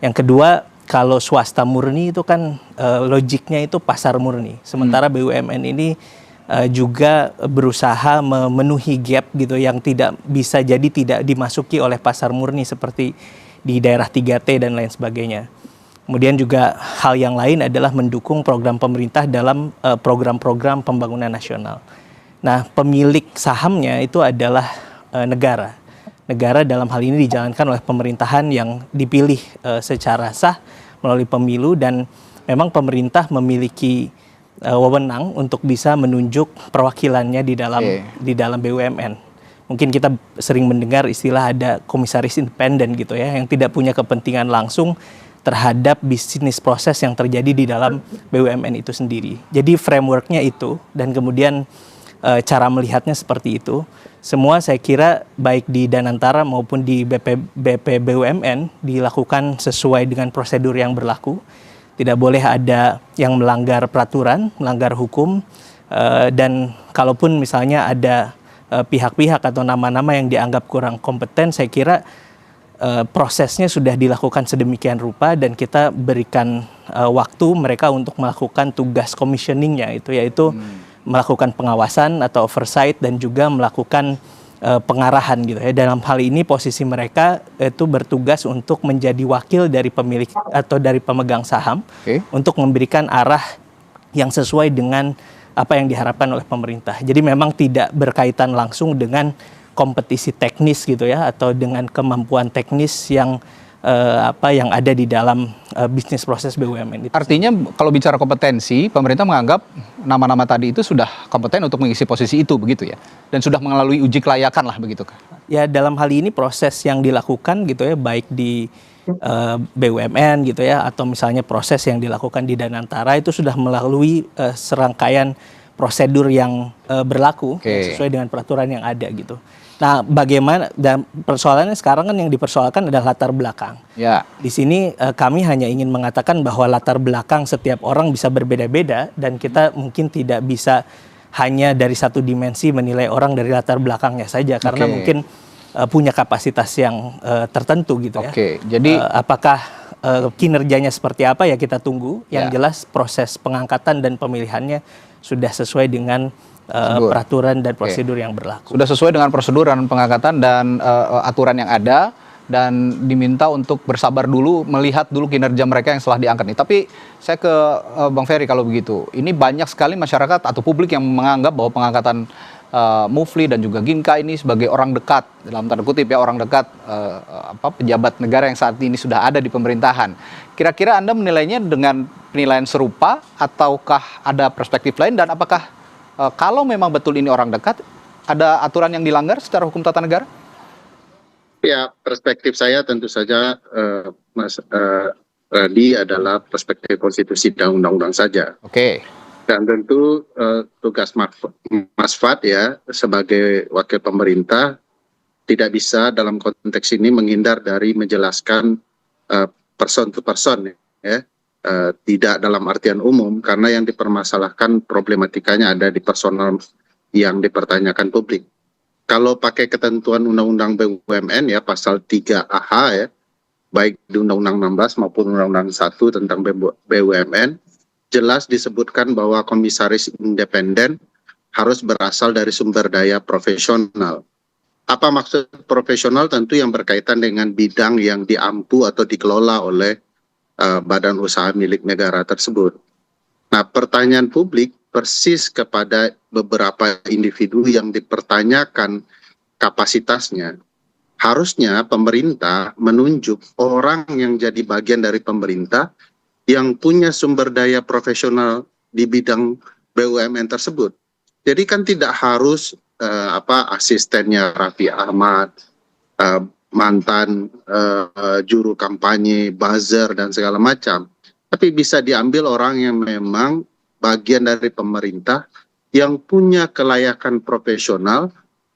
Speaker 5: Yang kedua, kalau swasta murni itu kan logiknya itu pasar murni. Sementara BUMN ini juga berusaha memenuhi gap gitu yang tidak bisa jadi tidak dimasuki oleh pasar murni seperti di daerah 3T dan lain sebagainya. Kemudian juga hal yang lain adalah mendukung program pemerintah dalam program-program pembangunan nasional. Nah, pemilik sahamnya itu adalah negara. Negara dalam hal ini dijalankan oleh pemerintahan yang dipilih secara sah melalui pemilu, dan memang pemerintah memiliki wewenang untuk bisa menunjuk perwakilannya di dalam BUMN. Mungkin kita sering mendengar istilah ada komisaris independen gitu ya, yang tidak punya kepentingan langsung terhadap bisnis proses yang terjadi di dalam BUMN itu sendiri. Jadi frameworknya itu, dan kemudian cara melihatnya seperti itu. Semua saya kira baik di Danantara maupun di BP BUMN dilakukan sesuai dengan prosedur yang berlaku. Tidak boleh ada yang melanggar peraturan, melanggar hukum, dan kalaupun misalnya ada pihak-pihak atau nama-nama yang dianggap kurang kompeten, saya kira prosesnya sudah dilakukan sedemikian rupa dan kita berikan waktu mereka untuk melakukan tugas commissioningnya itu, yaitu melakukan pengawasan atau oversight dan juga melakukan pengarahan gitu ya. Dalam hal ini posisi mereka itu bertugas untuk menjadi wakil dari pemilik atau dari pemegang saham untuk memberikan arah yang sesuai dengan apa yang diharapkan oleh pemerintah. Jadi memang tidak berkaitan langsung dengan kompetisi teknis gitu ya, atau dengan kemampuan teknis yang yang ada di dalam bisnis proses BUMN itu.
Speaker 1: Artinya kalau bicara kompetensi, pemerintah menganggap nama-nama tadi itu sudah kompeten untuk mengisi posisi itu begitu ya, dan sudah melalui uji kelayakan lah begitu kan?
Speaker 5: Ya dalam hal ini proses yang dilakukan gitu ya, baik di BUMN gitu ya, atau misalnya proses yang dilakukan di Danantara itu sudah melalui serangkaian prosedur yang berlaku sesuai dengan peraturan yang ada gitu. Nah, bagaimana, dan persoalannya sekarang kan yang dipersoalkan adalah latar belakang.
Speaker 1: Ya.
Speaker 5: Di sini kami hanya ingin mengatakan bahwa latar belakang setiap orang bisa berbeda-beda dan kita mungkin tidak bisa hanya dari satu dimensi menilai orang dari latar belakangnya saja, karena mungkin punya kapasitas yang tertentu gitu ya.
Speaker 1: Jadi
Speaker 5: apakah kinerjanya seperti apa ya kita tunggu. Yang jelas proses pengangkatan dan pemilihannya sudah sesuai dengan peraturan dan prosedur yang berlaku.
Speaker 1: Sudah sesuai dengan prosedur dan pengangkatan dan aturan yang ada, dan diminta untuk bersabar dulu, melihat dulu kinerja mereka yang setelah diangkat nih. Tapi saya ke Bang Ferry kalau begitu. Ini banyak sekali masyarakat atau publik yang menganggap bahwa pengangkatan Mufli dan juga Ginka ini sebagai orang dekat, dalam tanda kutip ya, orang dekat pejabat negara yang saat ini sudah ada di pemerintahan. Kira-kira Anda menilainya dengan penilaian serupa ataukah ada perspektif lain, dan apakah kalau memang betul ini orang dekat, ada aturan yang dilanggar secara hukum tata negara?
Speaker 3: Ya, perspektif saya tentu saja Mas Radi adalah perspektif konstitusi dan undang-undang saja. Dan tentu tugas Mas Fad ya sebagai wakil pemerintah tidak bisa dalam konteks ini menghindar dari menjelaskan person to person ya. Tidak dalam artian umum, karena yang dipermasalahkan problematikanya ada di personal yang dipertanyakan publik. Kalau pakai ketentuan Undang-Undang BUMN ya, pasal 3AH ya, baik di Undang-Undang 16 maupun Undang-Undang 1 tentang BUMN, jelas disebutkan bahwa komisaris independen harus berasal dari sumber daya profesional. Apa maksud profesional? Tentu yang berkaitan dengan bidang yang diampu atau dikelola oleh badan usaha milik negara tersebut. Nah, pertanyaan publik persis kepada beberapa individu yang dipertanyakan kapasitasnya. Harusnya pemerintah menunjuk orang yang jadi bagian dari pemerintah yang punya sumber daya profesional di bidang BUMN tersebut. Jadi kan tidak harus asistennya Raffi Ahmad, mantan juru kampanye, buzzer dan segala macam. Tapi bisa diambil orang yang memang bagian dari pemerintah yang punya kelayakan profesional,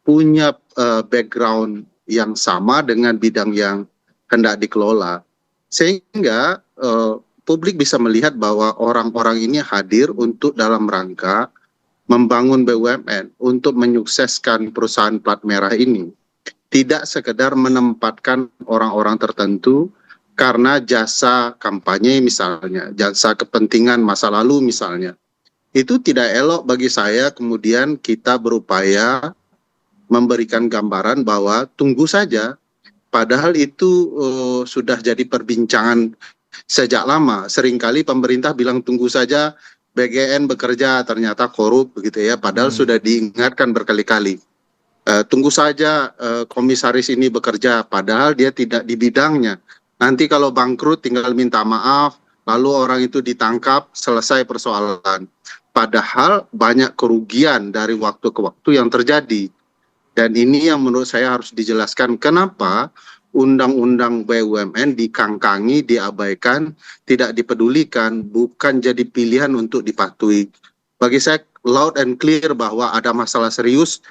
Speaker 3: punya background yang sama dengan bidang yang hendak dikelola. Sehingga publik bisa melihat bahwa orang-orang ini hadir untuk dalam rangka membangun BUMN, untuk menyukseskan perusahaan plat merah ini. Tidak sekedar menempatkan orang-orang tertentu karena jasa kampanye misalnya, jasa kepentingan masa lalu misalnya. Itu tidak elok bagi saya kemudian kita berupaya memberikan gambaran bahwa tunggu saja, padahal itu sudah jadi perbincangan sejak lama. Seringkali pemerintah bilang tunggu saja BGN bekerja, ternyata korup begitu ya, padahal sudah diingatkan berkali-kali. Tunggu saja komisaris ini bekerja, padahal dia tidak di bidangnya. Nanti kalau bangkrut tinggal minta maaf, lalu orang itu ditangkap, selesai persoalan. padahal banyak kerugian dari waktu ke waktu yang terjadi. Dan ini yang menurut saya harus dijelaskan kenapa undang-undang BUMN dikangkangi, diabaikan, tidak dipedulikan, bukan jadi pilihan untuk dipatuhi. Bagi saya loud and clear bahwa ada masalah serius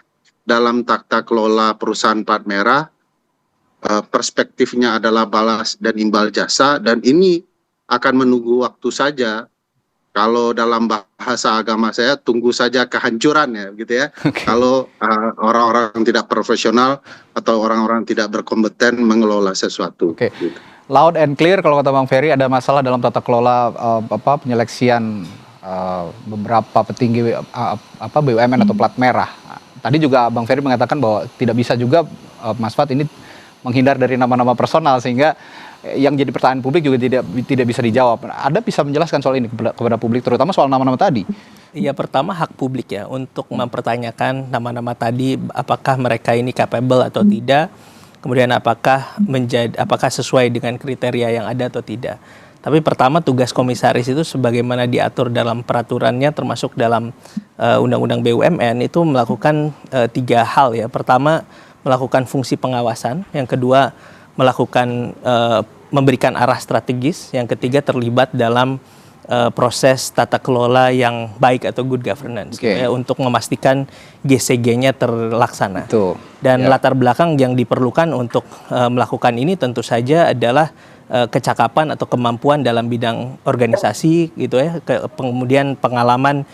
Speaker 3: dalam tata kelola perusahaan plat merah. Perspektifnya adalah balas dan imbal jasa, dan ini akan menunggu waktu saja. Kalau dalam bahasa agama saya, tunggu saja kehancurannya, gitu ya. Kalau orang-orang tidak profesional atau orang-orang tidak berkompeten mengelola sesuatu. Gitu.
Speaker 1: Loud and clear kalau kata Bang Ferry, ada masalah dalam tata kelola penyeleksian beberapa petinggi BUMN atau plat merah. Tadi juga Bang Ferry mengatakan bahwa tidak bisa juga Mas Fat ini menghindar dari nama-nama personal, sehingga yang jadi pertanyaan publik juga tidak bisa dijawab. Ada bisa menjelaskan soal ini kepada publik, terutama soal nama-nama tadi?
Speaker 5: Iya, pertama hak publik ya untuk mempertanyakan nama-nama tadi, apakah mereka ini capable atau tidak, kemudian apakah sesuai dengan kriteria yang ada atau tidak. Tapi pertama tugas komisaris itu sebagaimana diatur dalam peraturannya, termasuk dalam Undang-Undang BUMN, itu melakukan 3 hal ya. Pertama, melakukan fungsi pengawasan, yang kedua melakukan memberikan arah strategis, yang ketiga terlibat dalam proses tata kelola yang baik atau good governance, gitu ya, untuk memastikan GCG-nya terlaksana. Dan latar belakang yang diperlukan untuk melakukan ini tentu saja adalah kecakapan atau kemampuan dalam bidang organisasi, gitu ya, kemudian pengalaman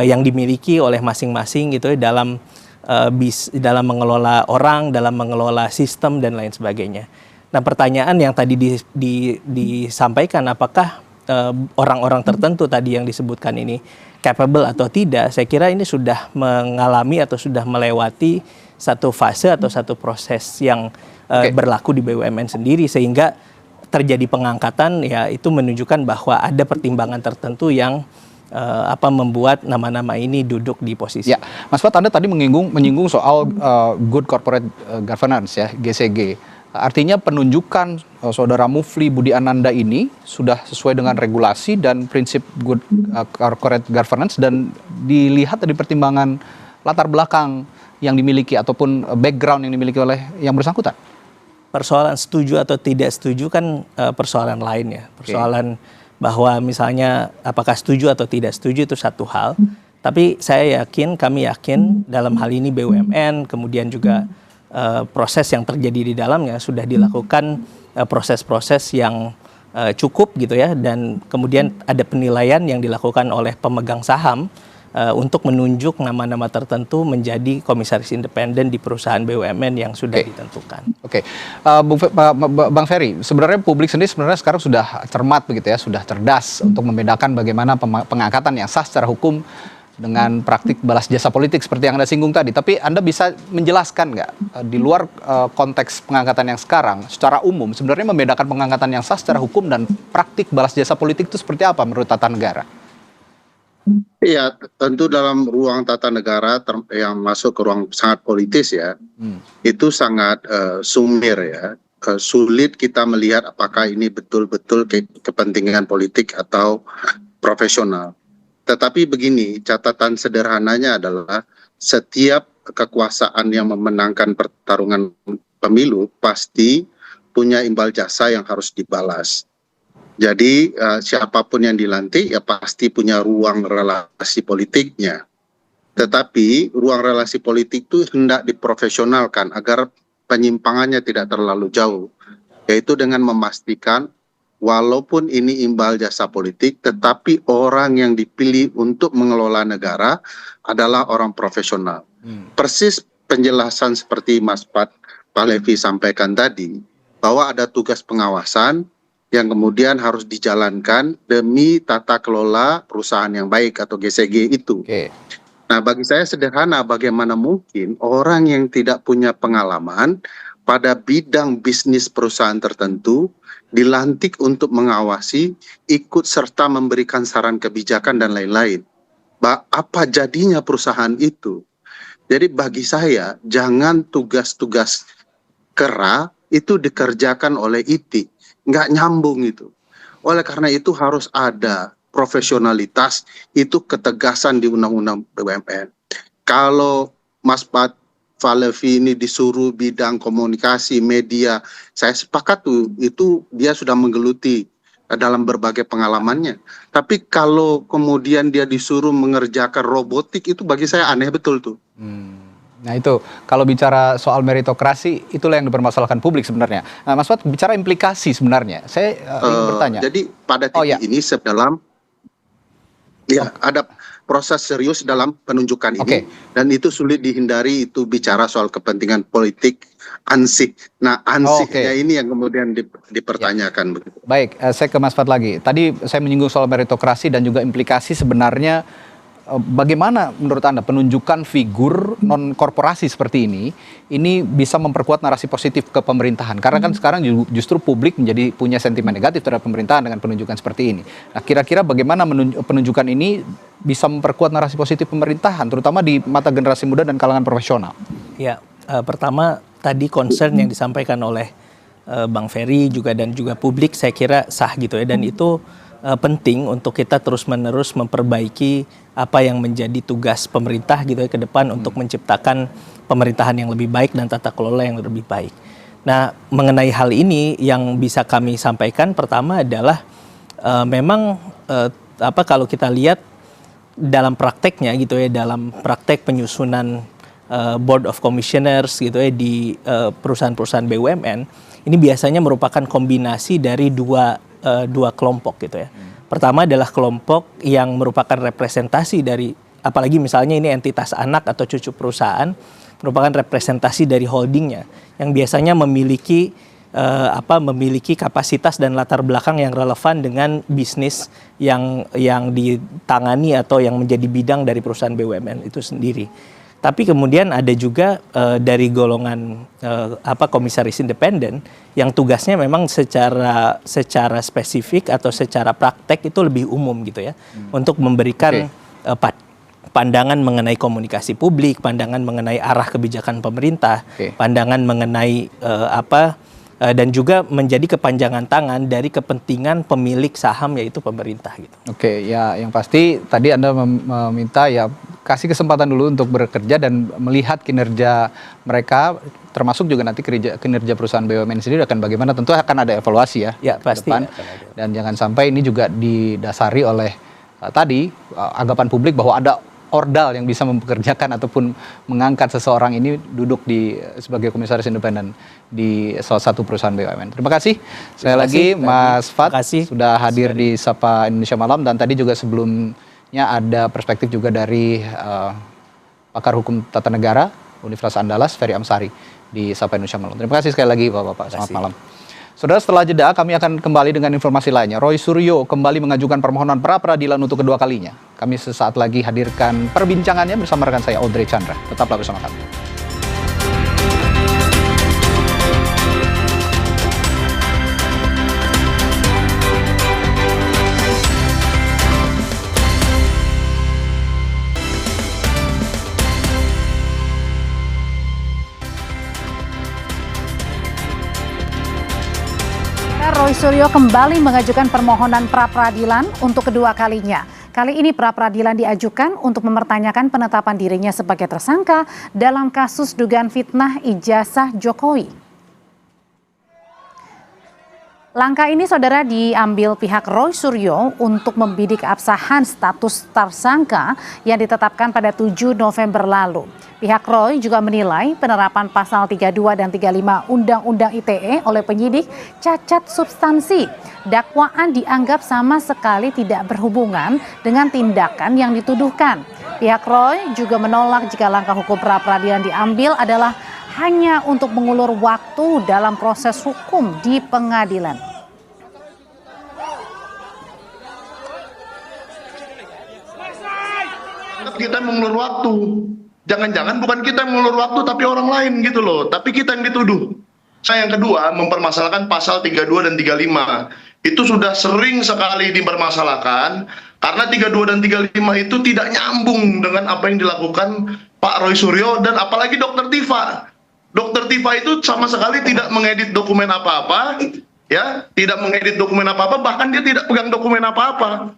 Speaker 5: yang dimiliki oleh masing-masing, gitu ya, dalam mengelola orang, dalam mengelola sistem dan lain sebagainya. Nah, pertanyaan yang tadi disampaikan, apakah orang-orang tertentu tadi yang disebutkan ini capable atau tidak, saya kira ini sudah mengalami atau sudah melewati satu fase atau satu proses yang berlaku di BUMN sendiri, sehingga terjadi pengangkatan, ya itu menunjukkan bahwa ada pertimbangan tertentu yang membuat nama-nama ini duduk di posisi.
Speaker 1: Ya, Mas Fat, Anda tadi menyinggung soal good corporate governance ya, GCG. Artinya penunjukan Saudara Mufli Budi Ananda ini sudah sesuai dengan regulasi dan prinsip good corporate governance, dan dilihat dari pertimbangan latar belakang yang dimiliki ataupun background yang dimiliki oleh yang bersangkutan.
Speaker 5: Persoalan setuju atau tidak setuju kan persoalan lain ya. Persoalan bahwa misalnya apakah setuju atau tidak setuju itu satu hal. Tapi kami yakin dalam hal ini BUMN, kemudian juga proses yang terjadi di dalamnya sudah dilakukan proses-proses yang cukup, gitu ya, dan kemudian ada penilaian yang dilakukan oleh pemegang saham untuk menunjuk nama-nama tertentu menjadi komisaris independen di perusahaan BUMN yang sudah ditentukan.
Speaker 1: Bang Ferry, sebenarnya publik sendiri sekarang sudah cermat begitu ya, sudah cerdas untuk membedakan bagaimana pengangkatan yang sah secara hukum dengan praktik balas jasa politik seperti yang Anda singgung tadi. Tapi Anda bisa menjelaskan nggak di luar konteks pengangkatan yang sekarang, secara umum sebenarnya membedakan pengangkatan yang sah secara hukum dan praktik balas jasa politik itu seperti apa menurut tata negara?
Speaker 3: Iya, tentu dalam ruang tata negara yang masuk ke ruang sangat politis ya, itu sangat sumir ya. Sulit kita melihat apakah ini betul-betul kepentingan politik atau profesional. Tetapi begini, catatan sederhananya adalah setiap kekuasaan yang memenangkan pertarungan pemilu pasti punya imbal jasa yang harus dibalas. Jadi siapapun yang dilantik ya pasti punya ruang relasi politiknya. Tetapi ruang relasi politik itu hendak diprofesionalkan agar penyimpangannya tidak terlalu jauh. Yaitu dengan memastikan walaupun ini imbal jasa politik, tetapi orang yang dipilih untuk mengelola negara adalah orang profesional. Persis penjelasan seperti Mas Pak Levi sampaikan tadi, bahwa ada tugas pengawasan yang kemudian harus dijalankan demi tata kelola perusahaan yang baik atau GCG itu. Nah, bagi saya sederhana, bagaimana mungkin orang yang tidak punya pengalaman pada bidang bisnis perusahaan tertentu dilantik untuk mengawasi, ikut serta memberikan saran kebijakan dan lain-lain. Apa jadinya perusahaan itu? Jadi bagi saya, jangan tugas-tugas kera itu dikerjakan oleh IT. Nggak nyambung itu. Oleh karena itu harus ada profesionalitas, itu ketegasan di Undang-Undang BUMN. Kalau Mas Pat Falevi ini disuruh bidang komunikasi, media, saya sepakat tuh, itu dia sudah menggeluti dalam berbagai pengalamannya. Tapi kalau kemudian dia disuruh mengerjakan robotik, itu bagi saya aneh betul tuh.
Speaker 1: Nah itu, kalau bicara soal meritokrasi, itulah yang dipermasalahkan publik sebenarnya. Nah, Mas Fat, bicara implikasi sebenarnya, saya ingin bertanya.
Speaker 3: Jadi pada titik ini dalam, ya ada proses serius dalam penunjukan ini, dan itu sulit dihindari, itu bicara soal kepentingan politik, ansih. Nah ansihnya ini yang kemudian dipertanyakan. Begitu.
Speaker 1: Baik, saya ke Mas Fat lagi. Tadi saya menyinggung soal meritokrasi dan juga implikasi sebenarnya. Bagaimana menurut Anda penunjukan figur non-korporasi seperti ini bisa memperkuat narasi positif ke pemerintahan? Karena kan sekarang justru publik menjadi punya sentimen negatif terhadap pemerintahan dengan penunjukan seperti ini. Nah, kira-kira bagaimana penunjukan ini bisa memperkuat narasi positif pemerintahan, terutama di mata generasi muda dan kalangan profesional?
Speaker 5: Ya, pertama tadi concern yang disampaikan oleh Bang Ferry dan juga publik saya kira sah gitu ya, dan itu penting untuk kita terus-menerus memperbaiki apa yang menjadi tugas pemerintah gitu ya ke depan untuk menciptakan pemerintahan yang lebih baik dan tata kelola yang lebih baik. Nah, mengenai hal ini yang bisa kami sampaikan pertama adalah memang kalau kita lihat dalam prakteknya gitu ya, dalam praktek penyusunan Board of Commissioners gitu ya di perusahaan-perusahaan BUMN, ini biasanya merupakan kombinasi dari dua kelompok gitu ya. Pertama adalah kelompok yang merupakan representasi dari, apalagi misalnya ini entitas anak atau cucu perusahaan, merupakan representasi dari holdingnya yang biasanya memiliki kapasitas dan latar belakang yang relevan dengan bisnis yang ditangani atau yang menjadi bidang dari perusahaan BUMN itu sendiri. Tapi kemudian ada juga dari golongan komisaris independen yang tugasnya memang secara spesifik atau secara praktek itu lebih umum gitu ya, untuk memberikan pandangan mengenai komunikasi publik, pandangan mengenai arah kebijakan pemerintah, pandangan mengenai dan juga menjadi kepanjangan tangan dari kepentingan pemilik saham yaitu pemerintah gitu.
Speaker 1: Oke, ya yang pasti tadi Anda meminta ya kasih kesempatan dulu untuk bekerja dan melihat kinerja mereka, termasuk juga nanti kinerja perusahaan BUMN sendiri akan bagaimana, tentu akan ada evaluasi ya
Speaker 5: pasti
Speaker 1: depan. Dan jangan sampai ini juga didasari oleh tadi anggapan publik bahwa ada ordal yang bisa mempekerjakan ataupun mengangkat seseorang ini duduk sebagai komisaris independen di salah satu perusahaan BUMN. Terima kasih sekali lagi Mas Fat sudah hadir di Sapa Indonesia Malam, dan tadi juga sebelumnya ada perspektif juga dari pakar hukum tata negara Universitas Andalas Ferry Amsari di Sapa Indonesia Malam. Terima kasih sekali lagi Bapak-bapak. Selamat malam. Saudara, setelah jeda kami akan kembali dengan informasi lainnya. Roy Suryo kembali mengajukan permohonan pra-peradilan untuk kedua kalinya. Kami sesaat lagi hadirkan perbincangannya bersama rekan saya Audrey Chandra. Tetaplah bersama kami.
Speaker 6: Roy Suryo kembali mengajukan permohonan pra-peradilan untuk kedua kalinya. Kali ini pra-peradilan diajukan untuk mempertanyakan penetapan dirinya sebagai tersangka dalam kasus dugaan fitnah ijazah Jokowi. Langkah ini saudara diambil pihak Roy Suryo untuk membidik keabsahan status tersangka yang ditetapkan pada 7 November lalu. Pihak Roy juga menilai penerapan pasal 32 dan 35 Undang-Undang ITE oleh penyidik cacat substansi. Dakwaan dianggap sama sekali tidak berhubungan dengan tindakan yang dituduhkan. Pihak Roy juga menolak jika langkah hukum pra-peradilan diambil adalah hanya untuk mengulur waktu dalam proses hukum di pengadilan.
Speaker 7: Kita mengulur waktu. Jangan-jangan bukan kita yang mengulur waktu tapi orang lain gitu loh. Tapi kita yang dituduh. Saya yang kedua mempermasalahkan pasal 32 dan 35. Itu sudah sering sekali dipermasalahkan karena 32 dan 35 itu tidak nyambung dengan apa yang dilakukan Pak Roy Suryo dan apalagi Dr. Tifa. Dr. Tifa itu sama sekali tidak mengedit dokumen apa-apa, ya, tidak mengedit dokumen apa-apa, bahkan dia tidak pegang dokumen apa-apa.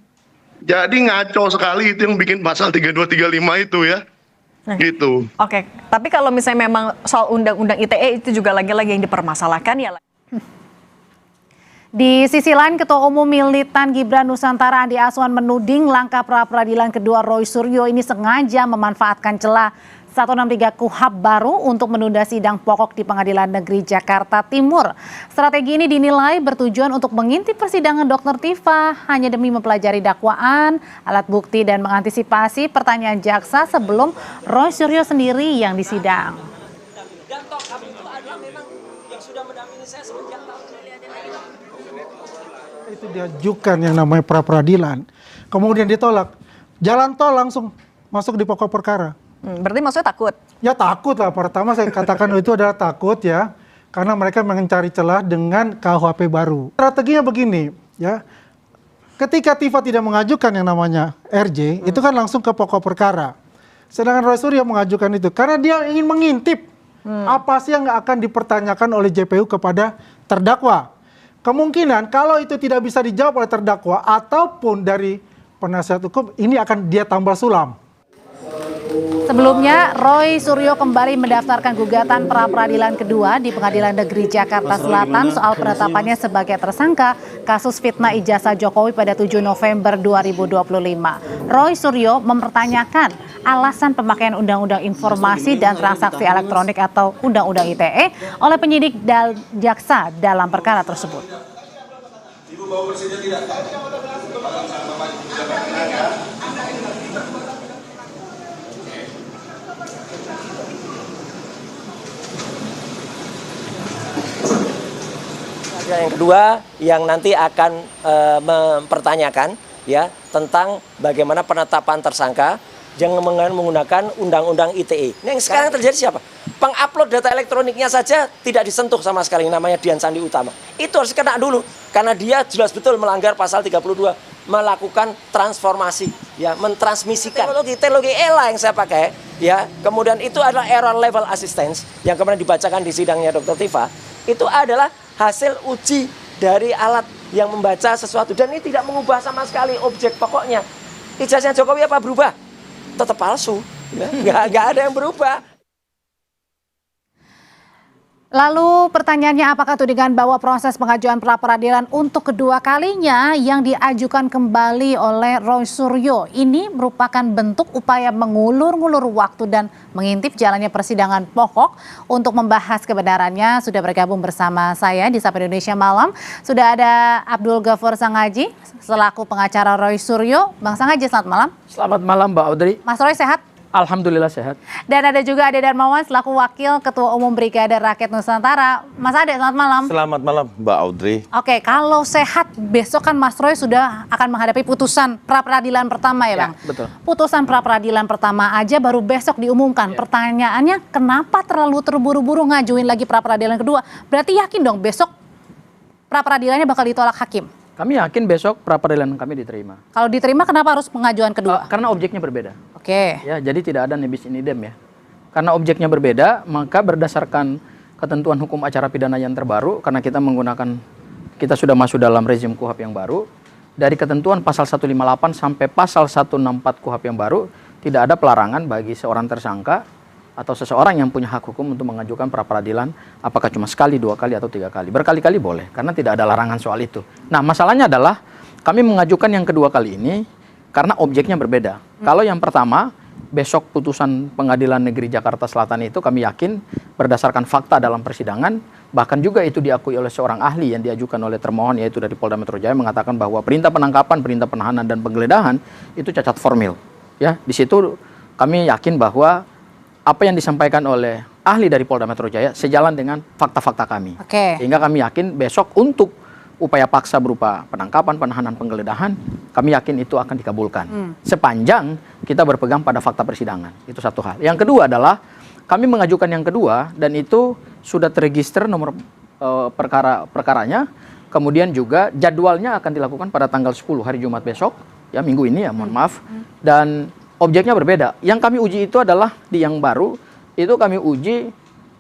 Speaker 7: Jadi ngaco sekali itu yang bikin pasal 3235 itu ya. Gitu.
Speaker 9: Oke, tapi kalau misalnya memang soal undang-undang ITE itu juga lagi-lagi yang dipermasalahkan ya.
Speaker 6: Di sisi lain, Ketua Umum Militan Gibran Nusantara Andi Aswan menuding langkah pra-peradilan kedua Roy Suryo ini sengaja memanfaatkan celah 163 KUHP baru untuk menunda sidang pokok di Pengadilan Negeri Jakarta Timur. Strategi ini dinilai bertujuan untuk mengintip persidangan Dr. Tifa hanya demi mempelajari dakwaan, alat bukti, dan mengantisipasi pertanyaan jaksa sebelum Roy Suryo sendiri yang disidang.
Speaker 10: Itu diajukan yang namanya pra-peradilan, kemudian ditolak, jalan tol langsung masuk di pokok perkara.
Speaker 9: Berarti maksudnya takut? Ya
Speaker 10: takut lah, pertama saya katakan itu adalah takut ya, karena mereka mencari celah dengan KUHP baru. Strateginya begini ya, ketika Tifa tidak mengajukan yang namanya RJ, itu kan langsung ke pokok perkara. Sedangkan Roy Suryo mengajukan itu, karena dia ingin mengintip apa sih yang akan dipertanyakan oleh JPU kepada terdakwa. Kemungkinan kalau itu tidak bisa dijawab oleh terdakwa ataupun dari penasihat hukum, ini akan dia tambal sulam.
Speaker 6: Sebelumnya, Roy Suryo kembali mendaftarkan gugatan pra-peradilan kedua di Pengadilan Negeri Jakarta Selatan soal penetapannya sebagai tersangka kasus fitnah ijazah Jokowi pada 7 November 2025. Roy Suryo mempertanyakan alasan pemakaian Undang-Undang Informasi dan Transaksi Elektronik atau Undang-Undang ITE oleh penyidik dan jaksa dalam perkara tersebut.
Speaker 11: Ibu bawa presiden tidak?
Speaker 24: Yang kedua yang nanti akan mempertanyakan ya tentang bagaimana penetapan tersangka yang menggunakan Undang-Undang ITE. Yang sekarang terjadi siapa? Pengupload data elektroniknya saja tidak disentuh sama sekali, namanya Dian Sandi Utama. Itu harus kena dulu karena dia jelas betul melanggar pasal 32, melakukan transformasi ya, mentransmisikan teknologi ELA yang saya pakai ya. Kemudian itu adalah error level assistance yang kemudian dibacakan di sidangnya Dr. Tifa. Itu adalah hasil uji dari alat yang membaca sesuatu dan ini tidak mengubah sama sekali objek pokoknya. Ijazahnya Jokowi apa berubah? Tetap palsu, ya. nggak ada yang berubah.
Speaker 6: Lalu pertanyaannya, apakah tudingan bahwa proses pengajuan pra-peradilan untuk kedua kalinya yang diajukan kembali oleh Roy Suryo ini merupakan bentuk upaya mengulur-ngulur waktu dan mengintip jalannya persidangan pokok? Untuk membahas kebenarannya sudah bergabung bersama saya di Sapa Indonesia Malam. Sudah ada Abdul Ghafur Sangaji selaku pengacara Roy Suryo. Bang Sangaji, selamat malam.
Speaker 25: Selamat malam Mbak Audrey.
Speaker 6: Mas Roy sehat?
Speaker 25: Alhamdulillah sehat.
Speaker 6: Dan ada juga Ade Darmawan selaku Wakil Ketua Umum Brigade Rakyat Nusantara. Mas Ade, selamat malam.
Speaker 26: Selamat malam Mbak Audrey.
Speaker 6: Oke, kalau sehat besok kan Mas Roy sudah akan menghadapi putusan pra-peradilan pertama ya Bang?
Speaker 25: Betul.
Speaker 6: Putusan pra-peradilan pertama aja baru besok diumumkan. Pertanyaannya, kenapa terlalu terburu-buru ngajuin lagi pra-peradilan kedua? Berarti yakin dong besok pra-peradilannya bakal ditolak hakim?
Speaker 25: Kami yakin besok pra-peradilan kami diterima.
Speaker 6: Kalau diterima, kenapa harus pengajuan kedua?
Speaker 25: Karena objeknya berbeda.
Speaker 6: Oke.
Speaker 25: Ya, jadi tidak ada nebis in idem ya. Karena objeknya berbeda, maka berdasarkan ketentuan hukum acara pidana yang terbaru, karena kita sudah masuk dalam rezim KUHP yang baru, dari ketentuan pasal 158 sampai pasal 164 KUHP yang baru, tidak ada pelarangan bagi seorang tersangka atau seseorang yang punya hak hukum untuk mengajukan pra-peradilan, apakah cuma sekali, 2 kali, atau 3 kali. Berkali-kali boleh, karena tidak ada larangan soal itu. Nah, masalahnya adalah kami mengajukan yang kedua kali ini karena objeknya berbeda. Kalau yang pertama, besok putusan Pengadilan Negeri Jakarta Selatan itu kami yakin berdasarkan fakta dalam persidangan, bahkan juga itu diakui oleh seorang ahli yang diajukan oleh termohon, yaitu dari Polda Metro Jaya, mengatakan bahwa perintah penangkapan, perintah penahanan, dan penggeledahan itu cacat formil. Ya, di situ kami yakin bahwa apa yang disampaikan oleh ahli dari Polda Metro Jaya sejalan dengan fakta-fakta kami.
Speaker 6: Oke.
Speaker 25: Sehingga kami yakin besok untuk upaya paksa berupa penangkapan, penahanan, penggeledahan, kami yakin itu akan dikabulkan. Sepanjang kita berpegang pada fakta persidangan. Itu satu hal. Yang kedua adalah kami mengajukan yang kedua dan itu sudah terregister nomor perkaranya. Kemudian juga jadwalnya akan dilakukan pada tanggal 10 hari Jumat besok, ya minggu ini ya, mohon maaf. Dan objeknya berbeda. Yang kami uji itu adalah di yang baru, itu kami uji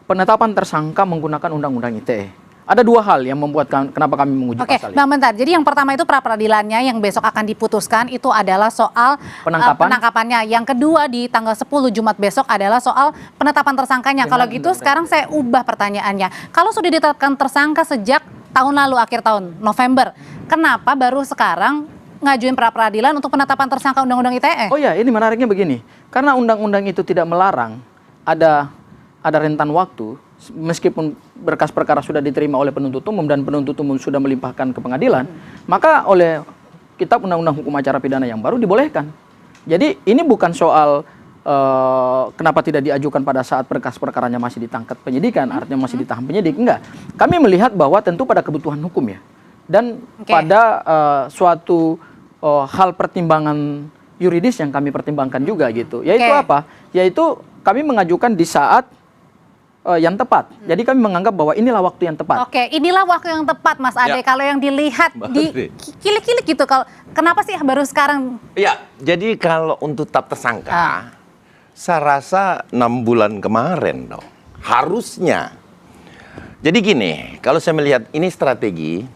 Speaker 25: penetapan tersangka menggunakan Undang-Undang ITE. Ada dua hal yang membuat kenapa kami menguji pasal ini.
Speaker 6: Bang, bentar. Jadi yang pertama itu pra-peradilannya yang besok akan diputuskan itu adalah soal penangkapannya. Yang kedua di tanggal 10 Jumat besok adalah soal penetapan tersangkanya. Kalau gitu sekarang saya ubah pertanyaannya. Kalau sudah ditetapkan tersangka sejak tahun lalu, akhir tahun November, kenapa baru sekarang ngajuin pra-peradilan untuk penetapan tersangka Undang-Undang ITE?
Speaker 25: Oh ya, ini menariknya begini. Karena undang-undang itu tidak melarang ada rentan waktu. Meskipun berkas perkara sudah diterima oleh penuntut umum dan penuntut umum sudah melimpahkan ke pengadilan, maka oleh Kitab Undang-Undang Hukum Acara Pidana yang baru dibolehkan. Jadi ini bukan soal kenapa tidak diajukan pada saat berkas perkaranya masih ditangkap penyidikan, artinya masih ditahan penyidik, enggak. Kami melihat bahwa tentu pada kebutuhan hukum ya, dan pada suatu hal pertimbangan yuridis yang kami pertimbangkan juga gitu. Yaitu apa? Yaitu kami mengajukan di saat yang tepat. Jadi kami menganggap bahwa inilah waktu yang tepat.
Speaker 6: Oke, inilah waktu yang tepat, Mas Ade. Kalau yang dilihat di kilik-kilik gitu, kalau kenapa sih baru sekarang?
Speaker 4: Ya, jadi kalau untuk tetap tersangka, saya rasa 6 bulan kemarin dong. Harusnya. Jadi gini, kalau saya melihat ini strategi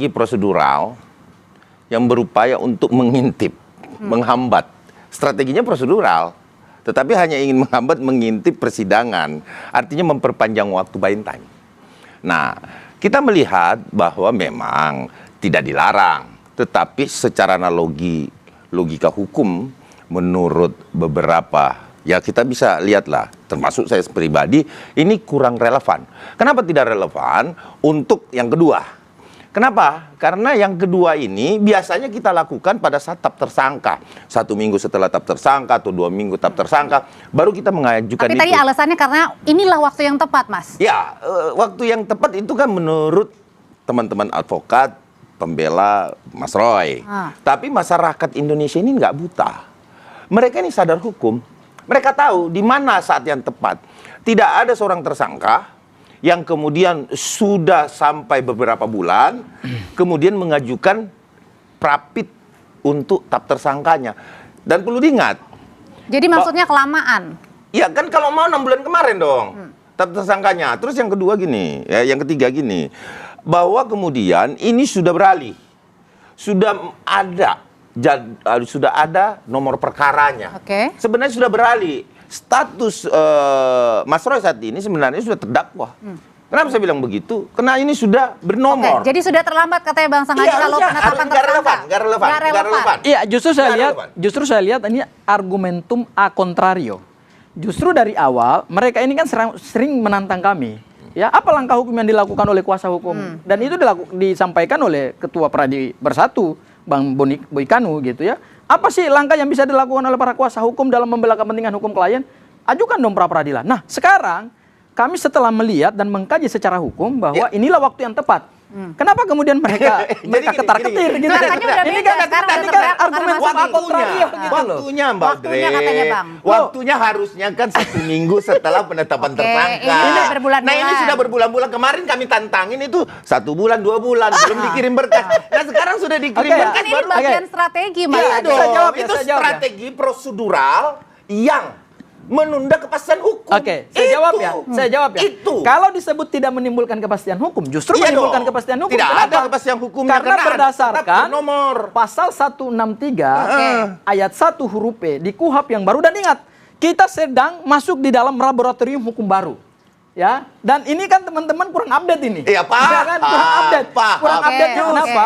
Speaker 4: prosedural yang berupaya untuk mengintip, menghambat. Strateginya prosedural. Tetapi hanya ingin mengintip persidangan, artinya memperpanjang waktu buying time. Nah, kita melihat bahwa memang tidak dilarang, tetapi secara logika hukum, menurut beberapa, ya kita bisa lihatlah, termasuk saya pribadi, ini kurang relevan. Kenapa tidak relevan? Untuk yang kedua. Kenapa? Karena yang kedua ini biasanya kita lakukan pada saat tetap tersangka. 1 minggu setelah tetap tersangka atau 2 minggu tetap tersangka, baru kita mengajukan itu.
Speaker 6: Tapi tadi alasannya karena inilah waktu yang tepat, Mas.
Speaker 4: Ya, waktu yang tepat itu kan menurut teman-teman advokat, pembela Mas Roy. Tapi masyarakat Indonesia ini nggak buta. Mereka ini sadar hukum. Mereka tahu di mana saat yang tepat. Tidak ada seorang tersangka yang kemudian sudah sampai beberapa bulan, kemudian mengajukan prapit untuk tetap tersangkanya. Dan perlu diingat.
Speaker 6: Jadi maksudnya kelamaan?
Speaker 4: Iya kan, kalau mau 6 bulan kemarin dong, tetap tersangkanya. Terus yang kedua gini, ya, yang ketiga gini, bahwa kemudian ini sudah beralih. Sudah ada nomor perkaranya. Sebenarnya sudah beralih. Status Mas Roy saat ini sebenarnya sudah terdakwa. Kenapa saya bilang begitu? Karena ini sudah bernomor.
Speaker 6: Jadi sudah terlambat katanya Bang Sangaji kalau penetapan tersangka.
Speaker 4: Nggak relevan.
Speaker 25: Iya, justru saya lihat ini argumentum a contrario. Justru dari awal mereka ini kan sering menantang kami. Ya, apa langkah hukum yang dilakukan oleh kuasa hukum? Dan itu disampaikan oleh Ketua Pradi Bersatu, Bang Boykanu gitu ya. Apa sih langkah yang bisa dilakukan oleh para kuasa hukum dalam membela kepentingan hukum klien? Ajukan dong pra-peradilan. Nah, sekarang kami setelah melihat dan mengkaji secara hukum bahwa inilah waktu yang tepat. Kenapa kemudian mereka ketar-ketir gitu? Ini kan argumen
Speaker 4: waktunya, Mbak Dre. Waktunya harusnya kan 1 minggu setelah penetapan tersangka. Nah, ini sudah berbulan-bulan. Kemarin kami tantangin itu 1 bulan, 2 bulan belum dikirim berkas. Nah, sekarang sudah dikirim berkas.
Speaker 6: Ini bagian strategi, Mas.
Speaker 4: Itu strategi prosedural yang menunda kepastian hukum.
Speaker 25: Saya jawab ya. Kalau disebut tidak menimbulkan kepastian hukum, justru menimbulkan kepastian hukum.
Speaker 4: Tidak ada kepastian hukumnya
Speaker 25: karena berdasarkan
Speaker 4: nomor
Speaker 25: pasal 163 ayat 1 huruf P di KUHP yang baru. Dan ingat, kita sedang masuk di dalam laboratorium hukum baru. Ya, dan ini kan teman-teman kurang update ini.
Speaker 4: Iya, Pak.
Speaker 25: Ya kan? Kurang update. Kurang update kenapa?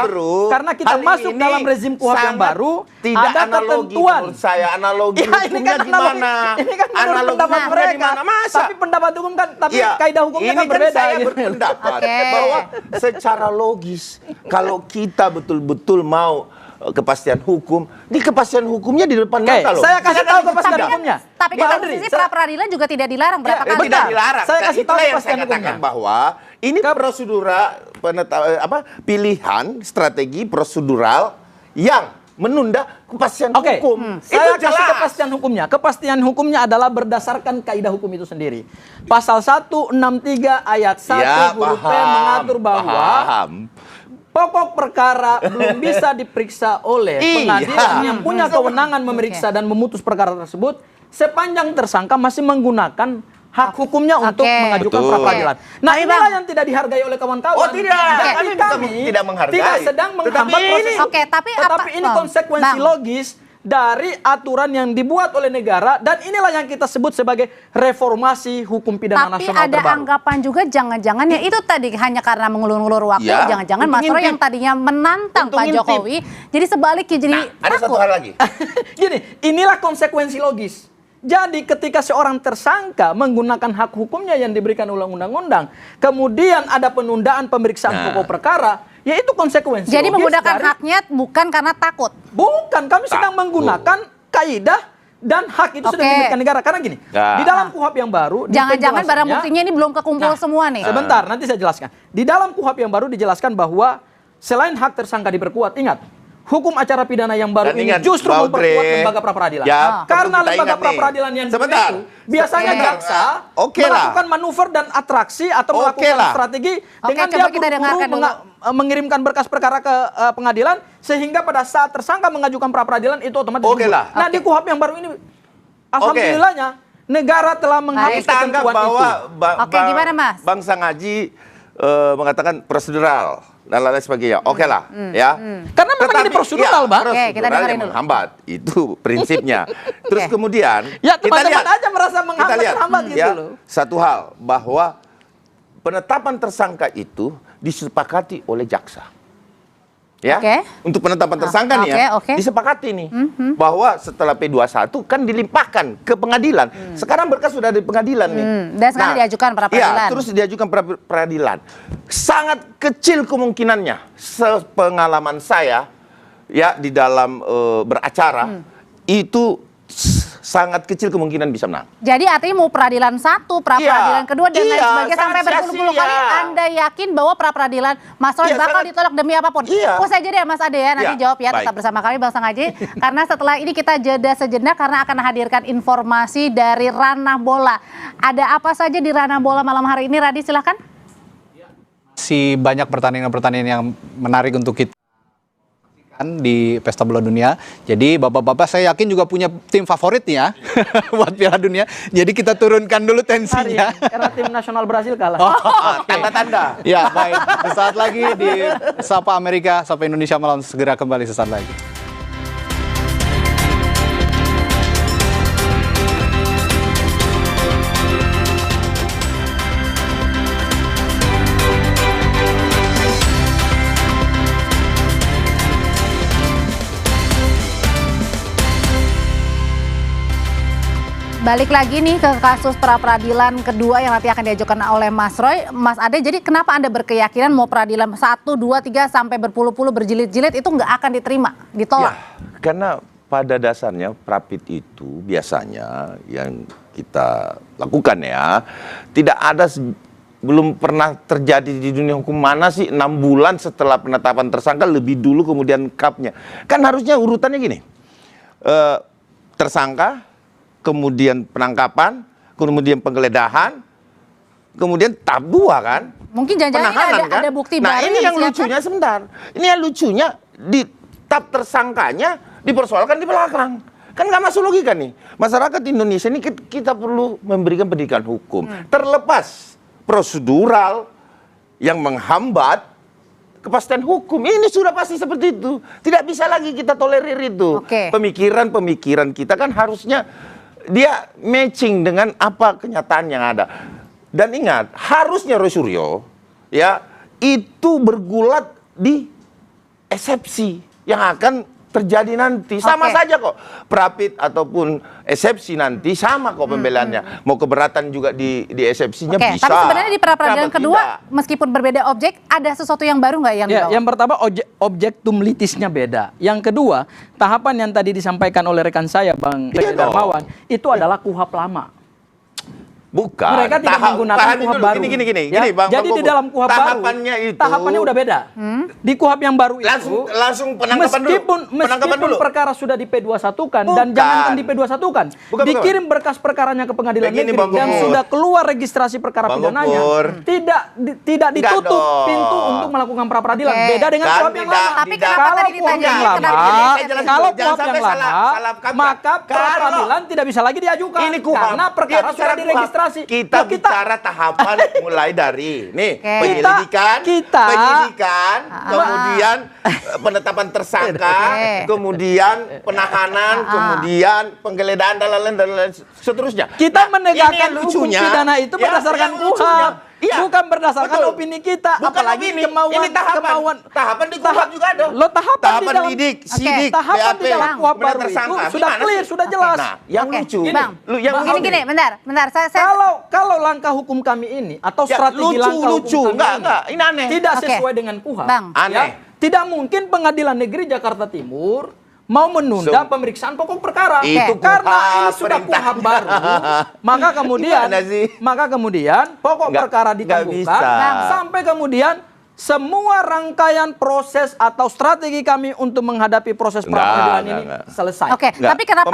Speaker 25: Karena kita masuk dalam rezim KUHP yang baru,
Speaker 4: tidak
Speaker 25: ada ketentuan.
Speaker 4: Menurut saya analogi hukumnya gimana?
Speaker 25: Ini kan menurut pendapat mereka. Tapi pendapat hukum kan, tapi kaidah hukumnya kan berbeda.
Speaker 4: Saya berpendapat bahwa secara logis, kalau kita betul-betul mau kepastian hukum, di kepastian hukumnya di depan mata loh.
Speaker 25: Saya kasih tahu kepastian hukumnya.
Speaker 6: Tapi kan posisi pra-peradilan juga tidak dilarang berapa kali?
Speaker 4: Tidak dilarang.
Speaker 25: Saya kasih tahu
Speaker 4: yang
Speaker 25: kepastian
Speaker 4: saya katakan bahwa ini prosedural pilihan strategi prosedural yang menunda kepastian hukum.
Speaker 25: Saya kasih kepastian hukumnya. Kepastian hukumnya adalah berdasarkan kaidah hukum itu sendiri. Pasal 163 ayat 1 huruf P mengatur bahwa pokok perkara belum bisa diperiksa oleh pengadilan yang punya kewenangan memeriksa dan memutus perkara tersebut sepanjang tersangka masih menggunakan hak hukumnya untuk mengajukan pra peradilan. Nah, inilah yang tidak dihargai oleh kawan-kawan.
Speaker 4: Oh, tidak. Kami tidak menghargai.
Speaker 25: Tidak sedang menghambat proses. Tetapi ini konsekuensi logis dari aturan yang dibuat oleh negara, dan inilah yang kita sebut sebagai reformasi hukum pidana nasional terbaru.
Speaker 6: Tapi ada anggapan juga jangan-jangan ya itu tadi hanya karena mengulur-ulur waktu, jangan-jangan Mas Roy yang tadinya menantang Pak Jokowi, jadi sebaliknya jadi
Speaker 4: ada satu hal lagi.
Speaker 25: Gini, inilah konsekuensi logis. Jadi ketika seorang tersangka menggunakan hak hukumnya yang diberikan oleh undang-undang, kemudian ada penundaan pemeriksaan pokok perkara, ya itu konsekuensi.
Speaker 6: Jadi menggunakan haknya bukan karena takut.
Speaker 25: Bukan, kami sedang menggunakan kaidah dan hak itu sudah diberikan negara. Karena gini, di dalam KUHP yang baru,
Speaker 6: jangan-jangan barang buktinya ini belum kekumpul semua nih.
Speaker 25: Sebentar, nanti saya jelaskan. Di dalam KUHP yang baru dijelaskan bahwa selain hak tersangka diperkuat, ingat, hukum acara pidana yang baru ini justru memperkuat lembaga pra-peradilan. Karena lembaga pra-peradilan yang itu biasanya jaksa melakukan manuver dan atraksi atau melakukan strategi dengan dia buru-buru mengirimkan berkas perkara ke pengadilan, sehingga pada saat tersangka mengajukan pra-peradilan itu otomatis gugur. Nah, di KUHP yang baru ini alhamdulillahnya negara telah menghapus ketentuan itu.
Speaker 6: Gimana Mas?
Speaker 4: Bang Sangaji mengatakan prosedural dan lain sebagainya. Oke lah, ya.
Speaker 25: Karena memang ini prosedural, Bang.
Speaker 6: Kita dengerin dulu.
Speaker 4: Menghambat, itu prinsipnya. Terus kemudian
Speaker 25: ya teman-teman aja merasa menghambat gitu loh.
Speaker 4: Satu hal, bahwa penetapan tersangka itu disepakati oleh jaksa. Ya, untuk penetapan tersangka nih ya, disepakati nih bahwa setelah P21 kan dilimpahkan ke pengadilan. Sekarang berkas sudah di pengadilan nih.
Speaker 6: Dan sekarang diajukan pra peradilan.
Speaker 4: Ya, terus diajukan pra peradilan. Sangat kecil kemungkinannya, sepengalaman saya ya di dalam beracara itu sangat kecil kemungkinan bisa menang.
Speaker 6: Jadi artinya mau peradilan satu, pra peradilan kedua dan lain sebagainya sampai berpuluh-puluh kali Anda yakin bahwa pra peradilan Mas Roy bakal ditolak demi apapun. Usai jeda ya Mas Ade ya, nanti jawab ya, tetap bersama kami Bang Sangaji. Karena setelah ini kita jeda sejenak karena akan hadirkan informasi dari ranah bola. Ada apa saja di ranah bola malam hari ini, Radi silahkan.
Speaker 1: Masih banyak pertandingan-pertandingan yang menarik untuk kita di Pesta Bola Dunia. Jadi bapak-bapak saya yakin juga punya tim favorit nih ya buat Piala Dunia. Jadi kita turunkan dulu tensinya.
Speaker 25: Karena tim nasional Brasil kalah.
Speaker 4: Tanda-tanda.
Speaker 1: Ya baik. Sesaat lagi di Sapa Amerika, Sapa Indonesia Malam segera kembali sesaat lagi.
Speaker 6: Balik lagi nih ke kasus pra-peradilan kedua yang nanti akan diajukan oleh Mas Roy. Mas Ade, jadi kenapa Anda berkeyakinan mau peradilan 1, 2, 3 sampai berpuluh-puluh berjilid-jilid itu nggak akan diterima, ditolak?
Speaker 4: Ya, karena pada dasarnya Prapit itu biasanya yang kita lakukan ya, tidak ada belum pernah terjadi di dunia hukum mana sih 6 bulan setelah penetapan tersangka lebih dulu kemudian kapnya. Kan harusnya urutannya gini, tersangka, kemudian penangkapan, kemudian penggeledahan, kemudian tahap 2 kan?
Speaker 6: Mungkin jangan-jangan ada bukti baru.
Speaker 4: Nah ini yang lucunya sebentar. Ini yang lucunya di tahap tersangkanya dipersoalkan di belakang. Kan nggak masuk logika nih. Masyarakat Indonesia ini kita perlu memberikan pendidikan hukum. Terlepas prosedural yang menghambat kepastian hukum. Ini sudah pasti seperti itu. Tidak bisa lagi kita tolerir itu. Pemikiran-pemikiran kita kan harusnya dia matching dengan apa kenyataan yang ada. Dan ingat, harusnya Roy Suryo ya itu bergulat di eksepsi yang akan terjadi nanti. Sama saja kok. Prapit ataupun eksepsi nanti sama kok pembelaannya. Mau keberatan juga di eksepsinya bisa.
Speaker 6: Tapi sebenarnya di pra-peradilan kedua meskipun berbeda objek, ada sesuatu yang baru nggak yang dibawa?
Speaker 25: Yang pertama objektum litisnya beda. Yang kedua, tahapan yang tadi disampaikan oleh rekan saya Bang Darmawan itu adalah KUHP lama.
Speaker 4: Bukan.
Speaker 25: Mereka tidak menggunakan KUHP baru.
Speaker 4: Gini, Bang.
Speaker 25: Jadi di dalam KUHP baru, tahapannya udah beda. Di KUHP yang baru itu,
Speaker 4: langsung penangkapan
Speaker 25: meskipun perkara sudah di P21 kan, dan jangankan di P21 kan, dikirim berkas perkaranya ke pengadilan negeri dan sudah keluar registrasi perkara pidananya, tidak ditutup pintu untuk melakukan pra peradilan. Beda dengan KUHP yang lama.
Speaker 6: Tapi kenapa tadi ditanyain?
Speaker 25: Kalau KUHP yang lama, maka pra peradilan tidak bisa lagi diajukan karena perkara sudah diregistrasi. demokrasi.
Speaker 4: Kita bicara tahapan mulai dari penyidikan, kemudian penetapan tersangka, kemudian penahanan, kemudian penggeledahan dan lain-lain seterusnya.
Speaker 25: Kita menegakkan hukum
Speaker 4: lucunya,
Speaker 25: pidana itu berdasarkan KUHP. Bukan berdasarkan opini kita,
Speaker 4: bukan
Speaker 25: apalagi
Speaker 4: opini.
Speaker 25: kemauan.
Speaker 4: Ini tahapan di KUHP juga ada.
Speaker 25: Lo tahapan
Speaker 4: lidik, sidik,
Speaker 25: tahapan di dalam KUHP baru itu
Speaker 4: tersangka.
Speaker 25: sudah clear, sudah jelas.
Speaker 4: Nah, yang lucu,
Speaker 6: gini, bentar.
Speaker 25: Kalau langkah hukum kami ini atau strategi langkah hukum kami
Speaker 4: ini aneh.
Speaker 25: Tidak sesuai dengan KUHP.
Speaker 4: Aneh.
Speaker 25: Tidak mungkin Pengadilan Negeri Jakarta Timur mau menunda pemeriksaan pokok perkara.
Speaker 4: Itu
Speaker 25: karena ini sudah KUHP baru, maka kemudian pokok perkara ditangguhkan sampai kemudian semua rangkaian proses atau strategi kami untuk menghadapi proses pra-peradilan ini selesai.
Speaker 6: Oke, tapi kenapa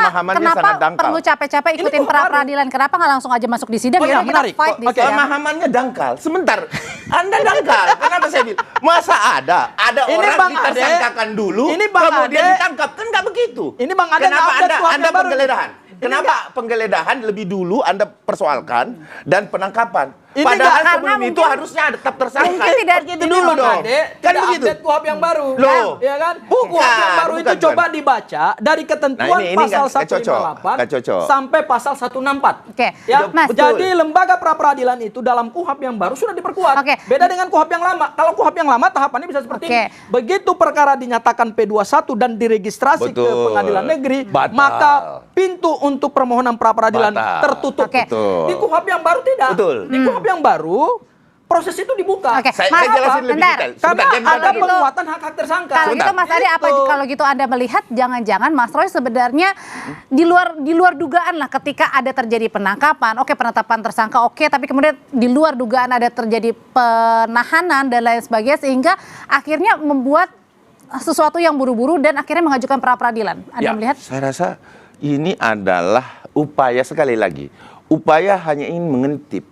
Speaker 6: perlu capek-capek ikutin pra-peradilan? Kenapa nggak langsung aja masuk di sidang?
Speaker 4: Ya,
Speaker 6: menarik.
Speaker 4: Pemahamannya dangkal. Sebentar, Anda dangkal. Kenapa saya bilang? Masa ada orang ditersangkakan dulu, kemudian ditangkap? Kan nggak begitu.
Speaker 25: Ini Bang Ade,
Speaker 4: kenapa Anda penggeledahan? Kenapa penggeledahan lebih dulu Anda persoalkan dan penangkapan? Padahal sebelum itu harusnya ada tetap tersangka.
Speaker 25: Tidak itu dulu dong. Kan begitu. Update KUHP yang baru.
Speaker 4: Loh,
Speaker 25: ya kan? KUHP yang baru itu coba dibaca dari ketentuan pasal 158 sampai pasal 164.
Speaker 6: Oke.
Speaker 25: Ya, jadi lembaga pra-peradilan itu dalam KUHP yang baru sudah diperkuat. Beda dengan KUHP yang lama. Kalau KUHP yang lama tahapannya bisa seperti ini. Begitu perkara dinyatakan P21 dan diregistrasi ke pengadilan negeri, maka pintu untuk permohonan pra-peradilan tertutup. Di KUHP yang baru tidak. Di KUHP yang baru proses itu dibuka.
Speaker 4: Saya jelasin lebih detail.
Speaker 25: Karena ada penguatan hak-hak tersangka.
Speaker 6: Kalau gitu Mas Ade, kalau gitu Anda melihat jangan-jangan Mas Roy sebenarnya di luar dugaan lah ketika ada terjadi penangkapan. Oke, penetapan tersangka tapi kemudian di luar dugaan ada terjadi penahanan dan lain sebagainya sehingga akhirnya membuat sesuatu yang buru-buru dan akhirnya mengajukan pra-peradilan. Anda melihat?
Speaker 4: Saya rasa ini adalah upaya, sekali lagi, upaya hanya ingin mengintip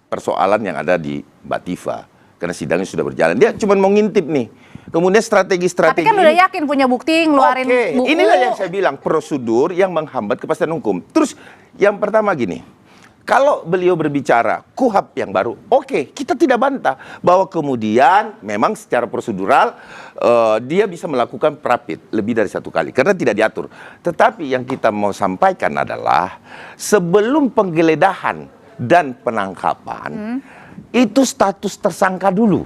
Speaker 4: persoalan yang ada di Mbak Tifa. Karena sidangnya sudah berjalan. Dia cuma mau ngintip nih. Kemudian strategi-strategi.
Speaker 6: Tapi kan udah yakin punya bukti, ngeluarin buku.
Speaker 4: Inilah yang saya bilang, prosedur yang menghambat kepastian hukum. Terus yang pertama gini, kalau beliau berbicara KUHP yang baru, kita tidak bantah bahwa kemudian memang secara prosedural dia bisa melakukan prapit lebih dari satu kali karena tidak diatur. Tetapi yang kita mau sampaikan adalah sebelum penggeledahan dan penangkapan itu status tersangka dulu.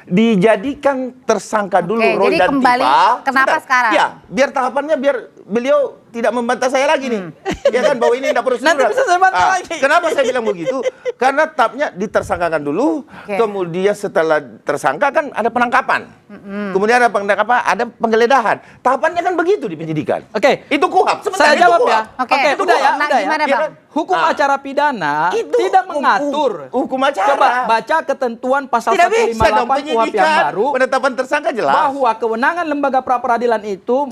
Speaker 4: Dijadikan tersangka dulu Roy dan Tifa.
Speaker 6: Kenapa sekarang?
Speaker 4: Ya, biar tahapannya biar beliau tidak membantah saya lagi nih. Ya kan, bahwa ini tidak prosedural.
Speaker 25: Nanti bisa saya bantah lagi.
Speaker 4: Kenapa saya bilang begitu? Karena tahapnya ditersangkakan dulu, kemudian setelah tersangka kan ada penangkapan. Kemudian ada penangkapan, ada penggeledahan. Tahapannya kan begitu di penyidikan. Itu KUHP.
Speaker 25: Saya jawab ya.
Speaker 6: Itu
Speaker 25: udah ya.
Speaker 6: Gimana, Bang?
Speaker 25: Hukum acara pidana tidak mengatur.
Speaker 4: Hukum acara.
Speaker 25: Coba baca ketentuan pasal 158 KUHP yang baru.
Speaker 4: Penetapan tersangka jelas.
Speaker 25: Bahwa kewenangan lembaga pra-peradilan itu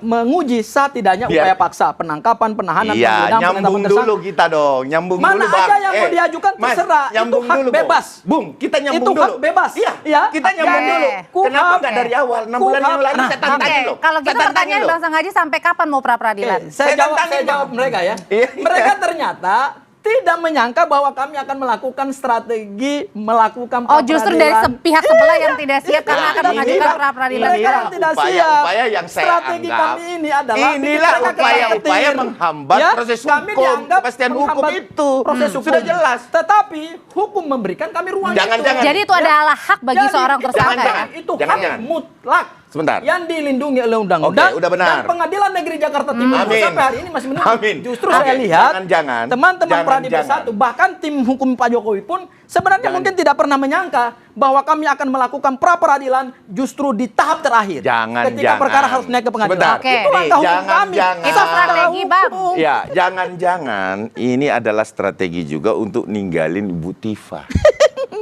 Speaker 25: menguji tidaknya upaya paksa, penangkapan, penahanan, penggeledahan,
Speaker 4: nyambung dulu kita dong. Nyambung
Speaker 25: mana
Speaker 4: dulu, Bang.
Speaker 25: Mana aja yang mau diajukan terserah. Itu hak
Speaker 4: dulu,
Speaker 25: bebas.
Speaker 4: Bung, kita nyambung
Speaker 25: dulu. Itu hak bebas.
Speaker 4: Iya, kita nyambung dulu. Kenapa nggak dari awal? 6 bulan yang lalu saya tantangin loh.
Speaker 6: Kalau gitu pertanyaan Bang Sanghaji sampai kapan mau pra-peradilan?
Speaker 25: Saya jawab mereka ya. Mereka ternyata tidak menyangka bahwa kami akan melakukan strategi melakukan pra-peradilan.
Speaker 6: Justru dari pihak sebelah yang tidak siap karena akan mengajukan pra-peradilan.
Speaker 25: Mereka tidak siap.
Speaker 4: Upaya yang saya
Speaker 25: strategi kami ini adalah
Speaker 4: inilah upaya menghambat proses hukum, kepastian hukum itu.
Speaker 25: Proses hukum sudah jelas. Tetapi hukum memberikan kami ruang itu.
Speaker 6: Jadi itu adalah hak bagi seorang tersangka ya?
Speaker 25: Itu hak mutlak.
Speaker 4: Sebentar.
Speaker 25: Yang dilindungi oleh undang-undang dan Pengadilan Negeri Jakarta Timur sampai hari ini masih menunggu. Justru saya lihat teman-teman Pradi Bersatu bahkan tim hukum Pak Jokowi pun sebenarnya mungkin tidak pernah menyangka bahwa kami akan melakukan pra-peradilan justru di tahap terakhir. Ketika perkara harus naik ke pengadilan.
Speaker 4: Itu
Speaker 25: langkah hukum kami.
Speaker 6: Itu strategi, Bang.
Speaker 4: Ya, jangan-jangan ini adalah strategi juga untuk ninggalin Ibu Tifa.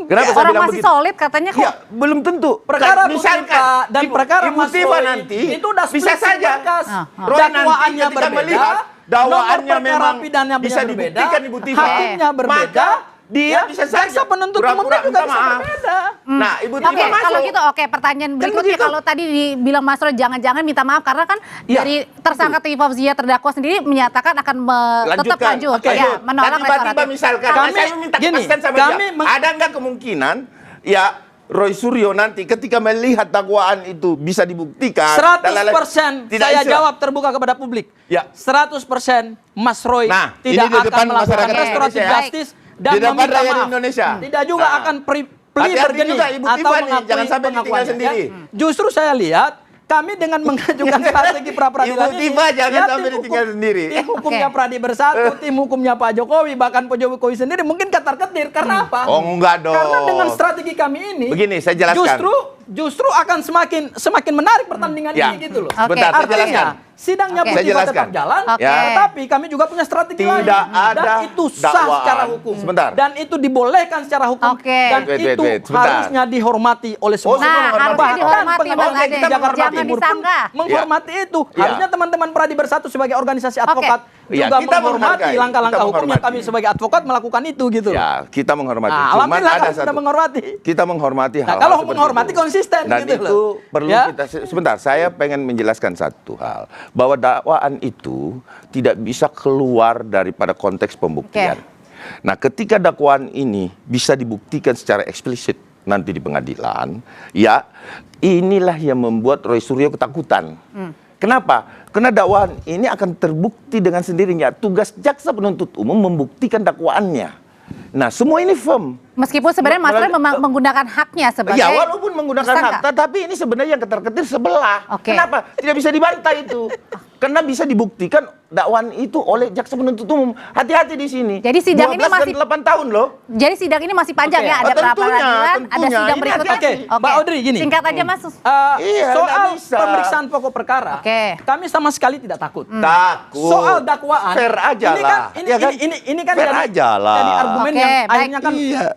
Speaker 4: Kenapa saya bilang
Speaker 6: masih solid katanya kok?
Speaker 4: Ya, belum tentu.
Speaker 25: Perkara misalkan dan perkara
Speaker 4: Ibu Tifa nanti
Speaker 25: itu udah
Speaker 4: bisa saja.
Speaker 25: Dakwaannya berbeda,
Speaker 4: dakwaannya memang
Speaker 25: bisa
Speaker 4: dibuktikan Ibu Tifa.
Speaker 25: Hakimnya berbeda.
Speaker 4: Dia bisa saja
Speaker 25: jaksa penuntut umumnya juga bisa berbeda.
Speaker 4: Nah, Ibu Tifa
Speaker 6: Oke,
Speaker 4: masuk.
Speaker 6: kalau gitu pertanyaan berikutnya, kalau tadi dibilang Mas Roy jangan-jangan minta maaf karena kan dari tersangka Titi Fauzia terdakwa sendiri menyatakan akan tetap lanjut, ya, menolak
Speaker 4: tiba-tiba
Speaker 6: restoratif.
Speaker 4: misalkan saya minta kepastian sama dia. Ada nggak kemungkinan ya Roy Suryo nanti ketika melihat dakwaan itu bisa dibuktikan
Speaker 25: 100% saya jawab terbuka kepada publik.
Speaker 4: Ya.
Speaker 25: 100% Mas Roy tidak
Speaker 4: ini di depan
Speaker 25: akan melakukan
Speaker 4: masyarakat
Speaker 25: restoratif
Speaker 4: Indonesia,
Speaker 25: justice
Speaker 4: di
Speaker 25: dan
Speaker 4: depan
Speaker 25: meminta
Speaker 4: rakyat
Speaker 25: maaf.
Speaker 4: Indonesia.
Speaker 25: Tidak juga akan plea
Speaker 4: Hati-hati
Speaker 25: bergeni
Speaker 4: juga Ibu
Speaker 25: atau
Speaker 4: Tifa nih,
Speaker 25: mengakui
Speaker 4: jangan sampai ditinggal
Speaker 25: pengakuannya,
Speaker 4: sendiri.
Speaker 25: Justru saya lihat kami dengan mengajukan strategi pra-peradilan
Speaker 4: Ibu Tifa jangan
Speaker 25: ya,
Speaker 4: sampai ditinggal sendiri.
Speaker 25: Tim hukumnya Pradi Bersatu, tim hukumnya Pak Jokowi, bahkan Pak Jokowi sendiri mungkin ketar-ketir. Karena apa?
Speaker 4: Oh enggak dong.
Speaker 25: Karena dengan strategi kami ini,
Speaker 4: begini saya jelaskan.
Speaker 25: Justru akan semakin menarik pertandingan ini gitu loh.
Speaker 4: Sebentar, saya jelaskan.
Speaker 25: Sidangnya pun tetap jalan, tetapi kami juga punya strategi lain. Dan itu sah secara hukum. Dan itu dibolehkan secara hukum. Dan itu harusnya dihormati oleh semua.
Speaker 6: Harusnya dihormati, Mas Ade. Jangan disangka.
Speaker 25: Menghormati itu. Harusnya teman-teman Pradi Bersatu sebagai organisasi advokat juga menghormati langkah-langkah hukum yang kami sebagai advokat melakukan itu gitu loh.
Speaker 4: Ya, kita menghormati.
Speaker 25: Cuman ada satu. Kita
Speaker 4: menghormati hal-hal
Speaker 25: kalau menghormati konsisten
Speaker 4: dan
Speaker 25: gitu
Speaker 4: itu
Speaker 25: loh.
Speaker 4: Perlu kita sebentar, saya pengen menjelaskan satu hal bahwa dakwaan itu tidak bisa keluar daripada konteks pembuktian. Nah, ketika dakwaan ini bisa dibuktikan secara eksplisit nanti di pengadilan, ya inilah yang membuat Roy Suryo ketakutan. Kenapa? Karena dakwaan ini akan terbukti dengan sendirinya. Tugas jaksa penuntut umum membuktikan dakwaannya. Nah, semua ini firm.
Speaker 6: Meskipun sebenarnya Mas Roy menggunakan haknya sebagai
Speaker 4: ya, walaupun menggunakan hak, tapi ini sebenarnya yang ketar-ketir sebelah. Kenapa? Tidak bisa dibantah itu. Karena bisa dibuktikan dakwaan itu oleh jaksa penuntut umum. Hati-hati di sini.
Speaker 6: Jadi sidang ini masih
Speaker 4: 8 tahun loh.
Speaker 6: Jadi sidang ini masih panjang ya, ada pra-peradilan, ada sidang berikutnya.
Speaker 25: Mbak Audrey gini.
Speaker 6: Singkat aja Mas.
Speaker 25: Soal pemeriksaan pokok perkara, kami sama sekali tidak takut.
Speaker 4: Takut.
Speaker 25: Soal dakwaan,
Speaker 4: fair aja lah.
Speaker 25: Ini kan
Speaker 4: fair aja lah.
Speaker 25: Jadi argumen yang akhirnya kan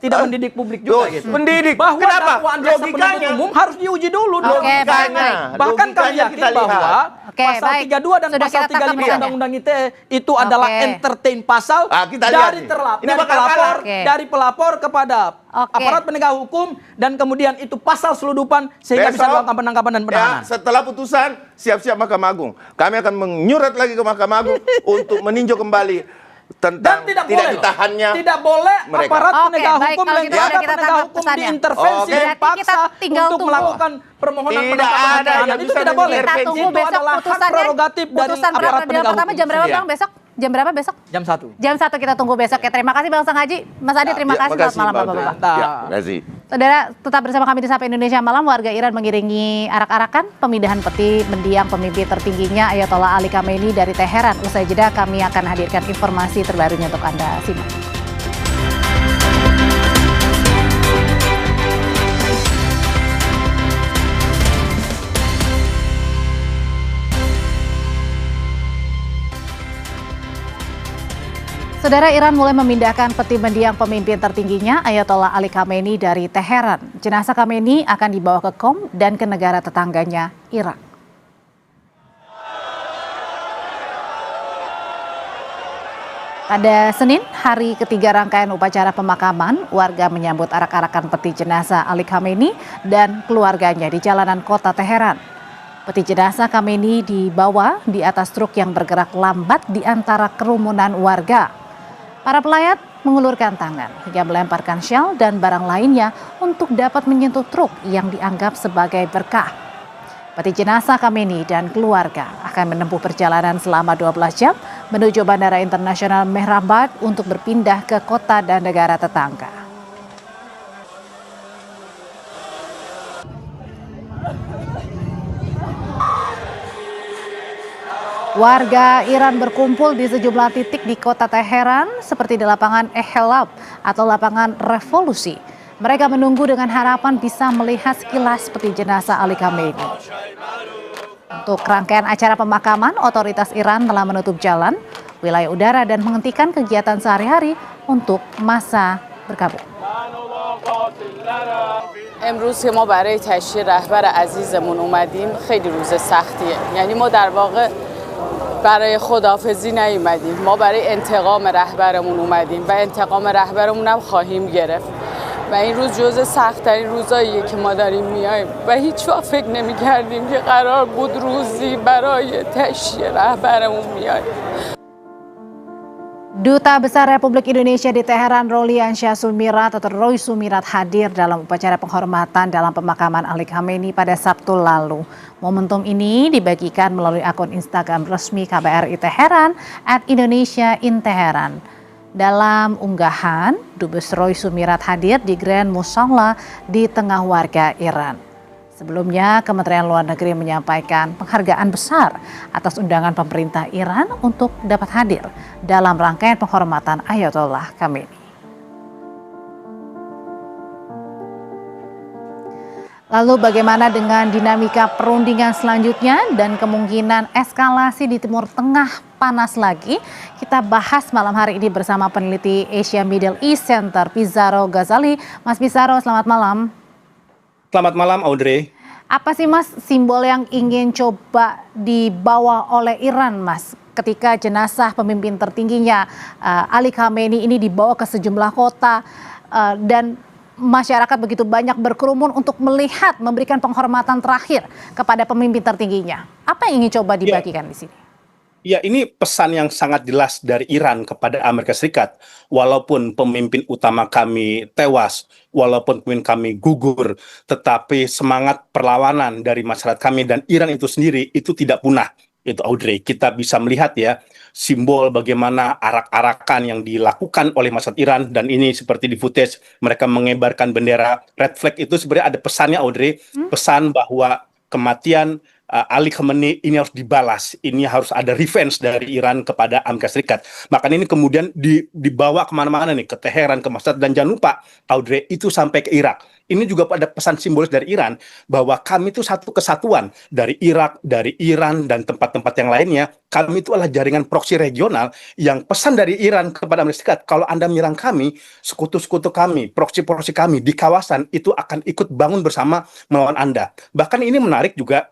Speaker 25: tidak mendidik publik juga gitu.
Speaker 4: Mendidik.
Speaker 25: Bahwa
Speaker 4: kenapa?
Speaker 25: dakwaan jaksa penuntut umum harus diuji dulu. Bahkan kami yakin bahwa pasal 32 dan pasal 35 Undang-Undang ITE itu adalah entertain pasal dari dari pelapor kepada aparat penegak hukum dan kemudian itu pasal seludupan sehingga bisa dilakukan penangkapan dan penahanan.
Speaker 4: Setelah putusan siap-siap Mahkamah Agung. Kami akan menyurat lagi ke Mahkamah Agung untuk meninjau kembali tentang tidak ditahannya
Speaker 25: tidak boleh
Speaker 4: mereka.
Speaker 25: Aparat penegak hukum dan
Speaker 6: kita
Speaker 25: penegak hukum diintervensi
Speaker 6: paksa
Speaker 25: untuk melakukan permohonan
Speaker 4: penangkapan
Speaker 25: penahanan itu tidak boleh.
Speaker 6: Kita tunggu besok putusannya.
Speaker 25: Prerogatif dari aparat penegak
Speaker 6: pertama
Speaker 25: hukum.
Speaker 6: jam berapa Bang besok? Jam berapa besok?
Speaker 25: Jam 1.
Speaker 6: Jam 1 kita tunggu besok ya. Terima kasih Bang Sanghaji. Mas Adi terima kasih. Selamat malam Bapak-bapak.
Speaker 4: Terima kasih.
Speaker 6: Saudara, tetap bersama kami di Sapa Indonesia Malam. Warga Iran mengiringi arak-arakan pemindahan peti mendiang pemimpin tertingginya Ayatollah Ali Khamenei dari Teheran. Usai jeda kami akan hadirkan informasi terbarunya untuk Anda simak. Saudara, Iran mulai memindahkan peti mendiang pemimpin tertingginya Ayatollah Ali Khamenei dari Teheran. Jenazah Khamenei akan dibawa ke Qom dan ke negara tetangganya, Irak. Pada Senin, hari ketiga rangkaian upacara pemakaman, warga menyambut arak-arakan peti jenazah Ali Khamenei dan keluarganya di jalanan kota Teheran. Peti jenazah Khamenei dibawa di atas truk yang bergerak lambat di antara kerumunan warga. Para pelayat mengulurkan tangan hingga melemparkan syal dan barang lainnya untuk dapat menyentuh truk yang dianggap sebagai berkah. Peti jenazah Khamenei dan keluarga akan menempuh perjalanan selama 12 jam menuju Bandara Internasional Mehrabad untuk berpindah ke kota dan negara tetangga. Warga Iran berkumpul di sejumlah titik di kota Teheran seperti di lapangan Ehelab atau lapangan Revolusi. Mereka menunggu dengan harapan bisa melihat sekilas peti jenazah Ali Khamenei. Untuk rangkaian acara pemakaman, otoritas Iran telah menutup jalan, wilayah udara dan menghentikan kegiatan sehari-hari untuk masa berkabung.
Speaker 21: امروز که ما برای تشییع رهبر عزیزمون اومدیم خیلی روز سختیه. یعنی ما در واقع برای خداحافظی نیومدیم، ما برای انتقام رهبرمون اومدیم و انتقام رهبرمون هم خواهیم گرفت و این روز جزء سخت‌ترین روزاییه که ما داریم میایم و هیچ وقت فکر نمی‌کردیم که قرار بود روزی برای تشییع رهبرمون میایم.
Speaker 6: Duta Besar Republik Indonesia di Teheran, Roliansyah Sumirat atau Roy Sumirat hadir dalam upacara penghormatan dalam pemakaman Ali Khamenei pada Sabtu lalu. Momentum ini dibagikan melalui akun Instagram resmi KBRI Teheran @Indonesia_in_Teheran. Dalam unggahan, Dubes Roy Sumirat hadir di Grand Musalla di tengah warga Iran. Sebelumnya, Kementerian Luar Negeri menyampaikan penghargaan besar atas undangan pemerintah Iran untuk dapat hadir dalam rangkaian penghormatan Ayatollah Khamenei. Lalu bagaimana dengan dinamika perundingan selanjutnya dan kemungkinan eskalasi di Timur Tengah panas lagi? Kita bahas malam hari ini bersama peneliti Asia Middle East Center Pizarro Ghazali. Mas Pizarro, selamat malam.
Speaker 20: Selamat malam, Audrey.
Speaker 6: Apa sih Mas simbol yang ingin coba dibawa oleh Iran, Mas, ketika jenazah pemimpin tertingginya Ali Khamenei ini dibawa ke sejumlah kota dan masyarakat begitu banyak berkerumun untuk melihat, memberikan penghormatan terakhir kepada pemimpin tertingginya? Apa yang ingin coba dibagikan di sini?
Speaker 20: Ya, ini pesan yang sangat jelas dari Iran kepada Amerika Serikat. Walaupun pemimpin utama kami tewas, walaupun pemimpin kami gugur, tetapi semangat perlawanan dari masyarakat kami dan Iran itu sendiri itu tidak punah. Itu, Audrey, kita bisa melihat ya simbol bagaimana arak-arakan yang dilakukan oleh masyarakat Iran, dan ini seperti di footage mereka mengibarkan bendera red flag. Itu sebenarnya ada pesannya, Audrey, pesan bahwa kematian Ali Khamenei ini harus dibalas, ini harus ada revenge dari Iran kepada Amerika Serikat. Makanya ini kemudian dibawa kemana-mana nih, ke Teheran, ke Masjid, dan jangan lupa, Audrey, itu sampai ke Irak. Ini juga ada pesan simbolis dari Iran bahwa kami itu satu kesatuan dari Irak, dari Iran, dan tempat-tempat yang lainnya. Kami itu adalah jaringan proksi regional yang pesan dari Iran kepada Amerika Serikat, kalau Anda menyerang kami, sekutu-sekutu kami, proksi-proksi kami di kawasan itu akan ikut bangun bersama melawan Anda. Bahkan ini menarik juga,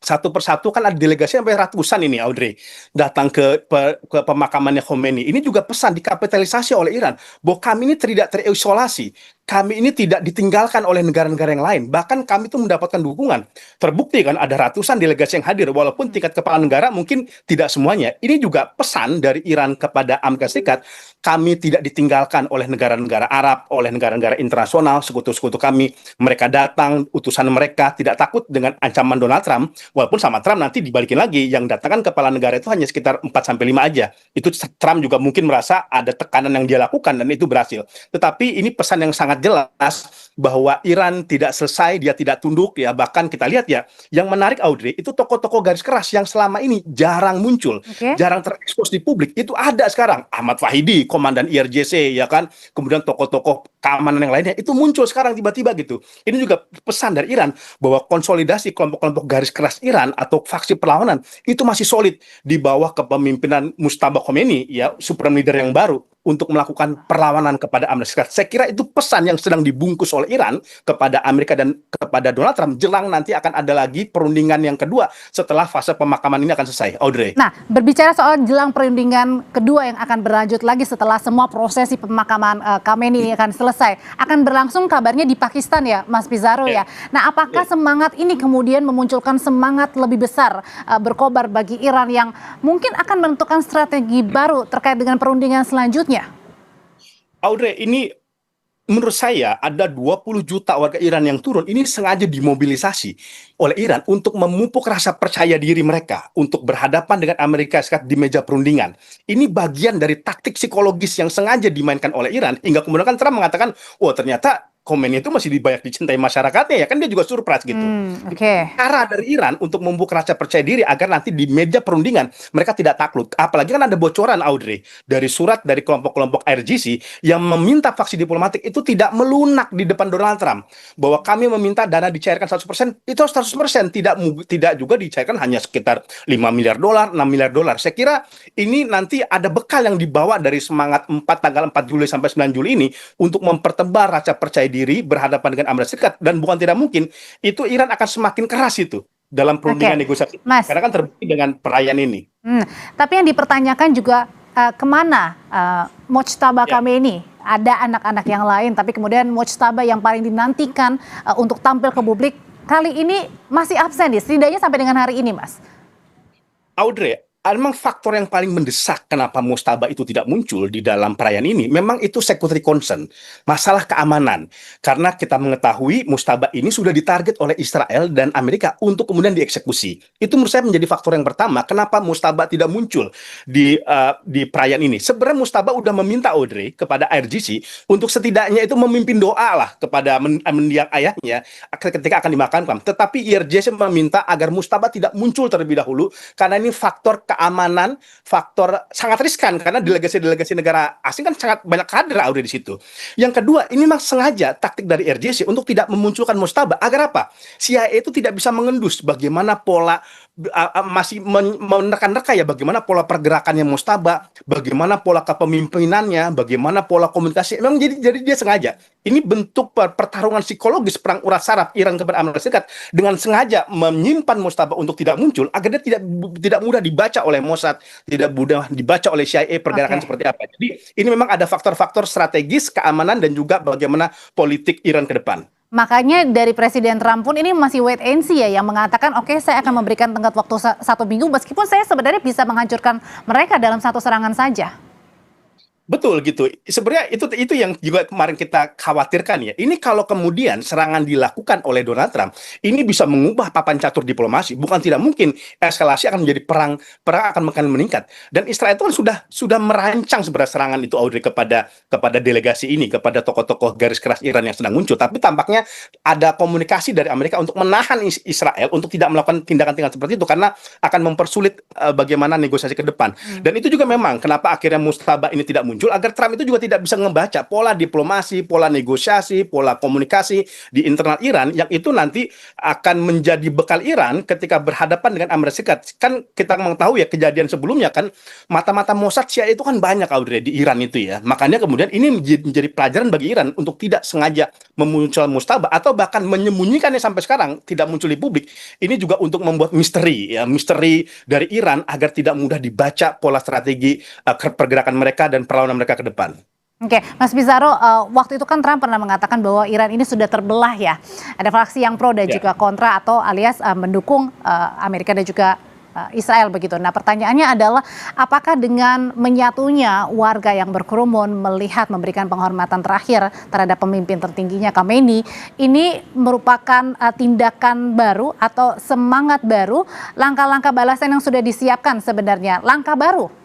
Speaker 20: satu persatu kan ada delegasi sampai ratusan ini, Audrey, datang ke pemakamannya Khomeini. Ini juga pesan dikapitalisasi oleh Iran bahwa kami ini tidak terisolasi, kami ini tidak ditinggalkan oleh negara-negara yang lain, bahkan kami itu mendapatkan dukungan. Terbukti kan ada ratusan delegasi yang hadir, walaupun tingkat kepala negara mungkin tidak semuanya. Ini juga pesan dari Iran kepada Amerika Serikat, kami tidak ditinggalkan oleh negara-negara Arab, oleh negara-negara internasional, sekutu-sekutu kami. Mereka datang, utusan mereka tidak takut dengan ancaman Donald Trump. Walaupun sama Trump nanti dibalikin lagi, yang datangkan kepala negara itu hanya sekitar 4-5 aja. Itu Trump juga mungkin merasa ada tekanan yang dia lakukan dan itu berhasil. Tetapi ini pesan yang sangat jelas bahwa Iran tidak selesai, dia tidak tunduk ya. Bahkan kita lihat ya, yang menarik, Audrey, itu tokoh-tokoh garis keras yang selama ini jarang muncul, jarang terekspos di publik. Itu ada sekarang. Ahmad Fahidi, komandan IRGC ya kan. Kemudian tokoh-tokoh keamanan yang lainnya itu muncul sekarang tiba-tiba gitu. Ini juga pesan dari Iran bahwa konsolidasi kelompok-kelompok garis keras Iran atau faksi perlawanan itu masih solid di bawah kepemimpinan Mujtaba Khomeini ya, supreme leader yang baru, untuk melakukan perlawanan kepada Amerika Serikat. Saya kira itu pesan yang sedang dibungkus oleh Iran kepada Amerika dan kepada Donald Trump jelang nanti akan ada lagi perundingan yang kedua setelah fase pemakaman ini akan selesai, Audrey.
Speaker 6: Nah, berbicara soal jelang perundingan kedua yang akan berlanjut lagi setelah semua prosesi pemakaman Khamenei ini akan selesai, akan berlangsung kabarnya di Pakistan ya, Mas Pizarro ya. Nah, apakah semangat ini kemudian memunculkan semangat lebih besar berkobar bagi Iran yang mungkin akan menentukan strategi baru terkait dengan perundingan selanjutnya?
Speaker 20: Audrey, ini menurut saya ada 20 juta warga Iran yang turun. Ini sengaja dimobilisasi oleh Iran untuk memupuk rasa percaya diri mereka untuk berhadapan dengan Amerika Serikat di meja perundingan. Ini bagian dari taktik psikologis yang sengaja dimainkan oleh Iran hingga kemudian kan Trump mengatakan, "Oh, ternyata Khomeini itu masih banyak dicintai masyarakatnya ya kan," dia juga surprise gitu. Cara dari Iran untuk membuka rasa percaya diri agar nanti di meja perundingan mereka tidak takluk. Apalagi kan ada bocoran, Audrey, dari surat dari kelompok-kelompok IRGC yang meminta faksi diplomatik itu tidak melunak di depan Donald Trump, bahwa kami meminta dana dicairkan 100%, itu 100%, tidak juga dicairkan hanya sekitar 5 miliar dolar, 6 miliar dolar. Saya kira ini nanti ada bekal yang dibawa dari semangat tanggal 4 Juli sampai 9 Juli ini untuk mempertebal rasa percaya diri berhadapan dengan Amerika Serikat, dan bukan tidak mungkin itu Iran akan semakin keras itu dalam perundingan negosiasi.
Speaker 6: Mas.
Speaker 20: Karena kan terbukti dengan perayaan ini.
Speaker 6: Tapi yang dipertanyakan juga kemana Mojtaba Khamenei? Ada anak-anak yang lain, tapi kemudian Mojtaba yang paling dinantikan untuk tampil ke publik kali ini masih absen ya, setidaknya sampai dengan hari ini, Mas.
Speaker 20: Audrey, memang faktor yang paling mendesak kenapa Mojtaba itu tidak muncul di dalam perayaan ini, memang itu security concern, masalah keamanan. Karena kita mengetahui Mojtaba ini sudah ditarget oleh Israel dan Amerika untuk kemudian dieksekusi. Itu menurut saya menjadi faktor yang pertama, kenapa Mojtaba tidak muncul di perayaan ini. Sebenarnya Mojtaba udah meminta Audrey kepada IRGC untuk setidaknya itu memimpin doa lah kepada mendiang ayahnya ketika akan dimakamkan. Tetapi IRGC meminta agar Mojtaba tidak muncul terlebih dahulu, karena ini faktor keamanan, faktor sangat riskan karena delegasi-delegasi negara asing kan sangat banyak kader Audrey di situ. Yang kedua, ini memang sengaja taktik dari RJC untuk tidak memunculkan Mojtaba agar apa? CIA itu tidak bisa mengendus bagaimana pola masih menerka-nerka ya bagaimana pola pergerakannya Mojtaba, bagaimana pola kepemimpinannya, bagaimana pola komunikasi. Memang jadi dia sengaja. Ini bentuk pertarungan psikologis perang urat saraf Iran kepada Amerika Serikat dengan sengaja menyimpan Mojtaba untuk tidak muncul agar dia tidak mudah dibaca oleh Mossad, tidak mudah dibaca oleh CIA pergerakan seperti apa. Jadi ini memang ada faktor-faktor strategis keamanan dan juga bagaimana politik Iran ke depan.
Speaker 6: Makanya dari Presiden Trump pun ini masih wait and see ya, yang mengatakan oke, saya akan memberikan tenggat waktu 1 minggu meskipun saya sebenarnya bisa menghancurkan mereka dalam 1 serangan saja.
Speaker 20: Betul gitu. Sebenarnya itu yang juga kemarin kita khawatirkan ya. Ini kalau kemudian serangan dilakukan oleh Donald Trump, ini bisa mengubah papan catur diplomasi. Bukan tidak mungkin eskalasi akan menjadi perang akan meningkat. Dan Israel itu kan sudah merancang sebenarnya serangan itu Audrey kepada delegasi ini, kepada tokoh-tokoh garis keras Iran yang sedang muncul. Tapi tampaknya ada komunikasi dari Amerika untuk menahan Israel untuk tidak melakukan tindakan-tindakan seperti itu karena akan mempersulit bagaimana negosiasi ke depan. Dan itu juga memang kenapa akhirnya Mojtaba ini tidak muncul, agar Trump itu juga tidak bisa membaca pola diplomasi, pola negosiasi, pola komunikasi di internal Iran yang itu nanti akan menjadi bekal Iran ketika berhadapan dengan Amerika Serikat. Kan kita mengetahui ya kejadian sebelumnya kan mata-mata Mossad CIA itu kan banyak Audrey di Iran itu ya. Makanya kemudian ini menjadi pelajaran bagi Iran untuk tidak sengaja memunculkan Mojtaba atau bahkan menyembunyikannya sampai sekarang tidak muncul di publik. Ini juga untuk membuat misteri dari Iran agar tidak mudah dibaca pola strategi pergerakan mereka dan perlawanan mereka ke depan.
Speaker 6: Oke, Mas Bizarro, waktu itu kan Trump pernah mengatakan bahwa Iran ini sudah terbelah ya. Ada fraksi yang pro dan juga kontra atau alias mendukung Amerika dan juga Israel begitu. Nah, pertanyaannya adalah apakah dengan menyatunya warga yang berkerumun melihat memberikan penghormatan terakhir terhadap pemimpin tertingginya Khamenei ini merupakan tindakan baru atau semangat baru, langkah-langkah balasan yang sudah disiapkan sebenarnya, langkah baru?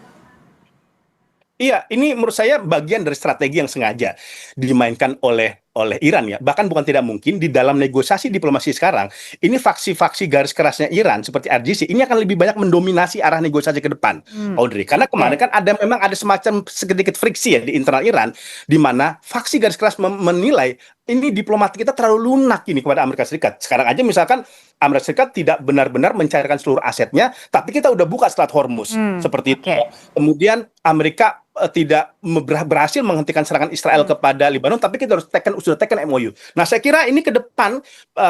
Speaker 20: Iya, ini menurut saya bagian dari strategi yang sengaja dimainkan oleh Iran ya. Bahkan bukan tidak mungkin di dalam negosiasi diplomasi sekarang, ini faksi-faksi garis kerasnya Iran seperti RGC ini akan lebih banyak mendominasi arah negosiasi ke depan, Audrey. Karena kemarin kan memang ada semacam sedikit friksi ya di internal Iran, di mana faksi garis keras menilai ini diplomatik kita terlalu lunak ini kepada Amerika Serikat. Sekarang aja misalkan Amerika Serikat tidak benar-benar mencairkan seluruh asetnya, tapi kita udah buka Selat Hormuz seperti itu. Kemudian Amerika tidak berhasil menghentikan serangan Israel kepada Lebanon, tapi kita sudah tekan MOU. Nah, saya kira ini ke depan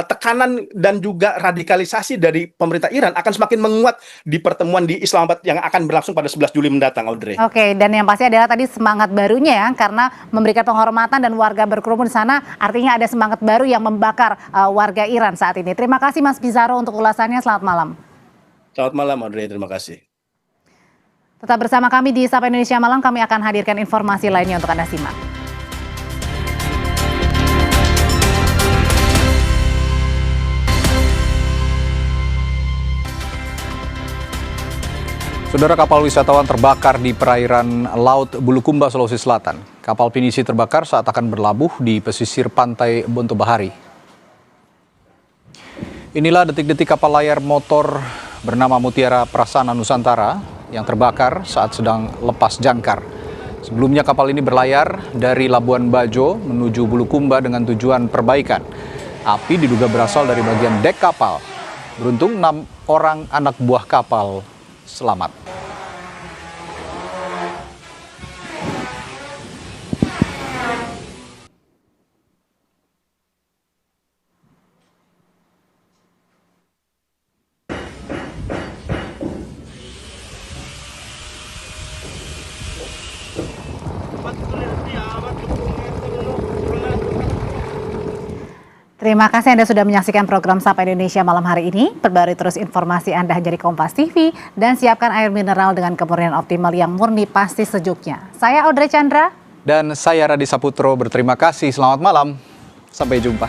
Speaker 20: tekanan dan juga radikalisasi dari pemerintah Iran akan semakin menguat di pertemuan di Islamabad yang akan berlangsung pada 11 Juli mendatang, Audrey.
Speaker 6: Oke, dan yang pasti adalah tadi semangat barunya ya, karena memberikan penghormatan dan warga berkerumun di sana, artinya ada semangat baru yang membakar warga Iran saat ini. Terima kasih Mas Bizarro untuk ulasannya, selamat malam.
Speaker 20: Selamat malam, Audrey, terima kasih.
Speaker 6: Tetap bersama kami di Sapa Indonesia Malam, kami akan hadirkan informasi lainnya untuk Anda simak.
Speaker 1: Saudara, kapal wisatawan terbakar di perairan Laut Bulukumba, Sulawesi Selatan. Kapal pinisi terbakar saat akan berlabuh di pesisir pantai Bonto Bahari. Inilah detik-detik kapal layar motor bernama Mutiara Prasana Nusantara yang terbakar saat sedang lepas jangkar. Sebelumnya kapal ini berlayar dari Labuan Bajo menuju Bulukumba dengan tujuan perbaikan. Api diduga berasal dari bagian dek kapal. Beruntung 6 orang anak buah kapal selamat.
Speaker 6: Terima kasih Anda sudah menyaksikan program Sapa Indonesia malam hari ini. Perbarui terus informasi Anda hanya di Kompas TV dan siapkan air mineral dengan kemurnian optimal yang murni pasti sejuknya. Saya Audrey Chandra.
Speaker 1: Dan saya Radi Saputro berterima kasih. Selamat malam. Sampai jumpa.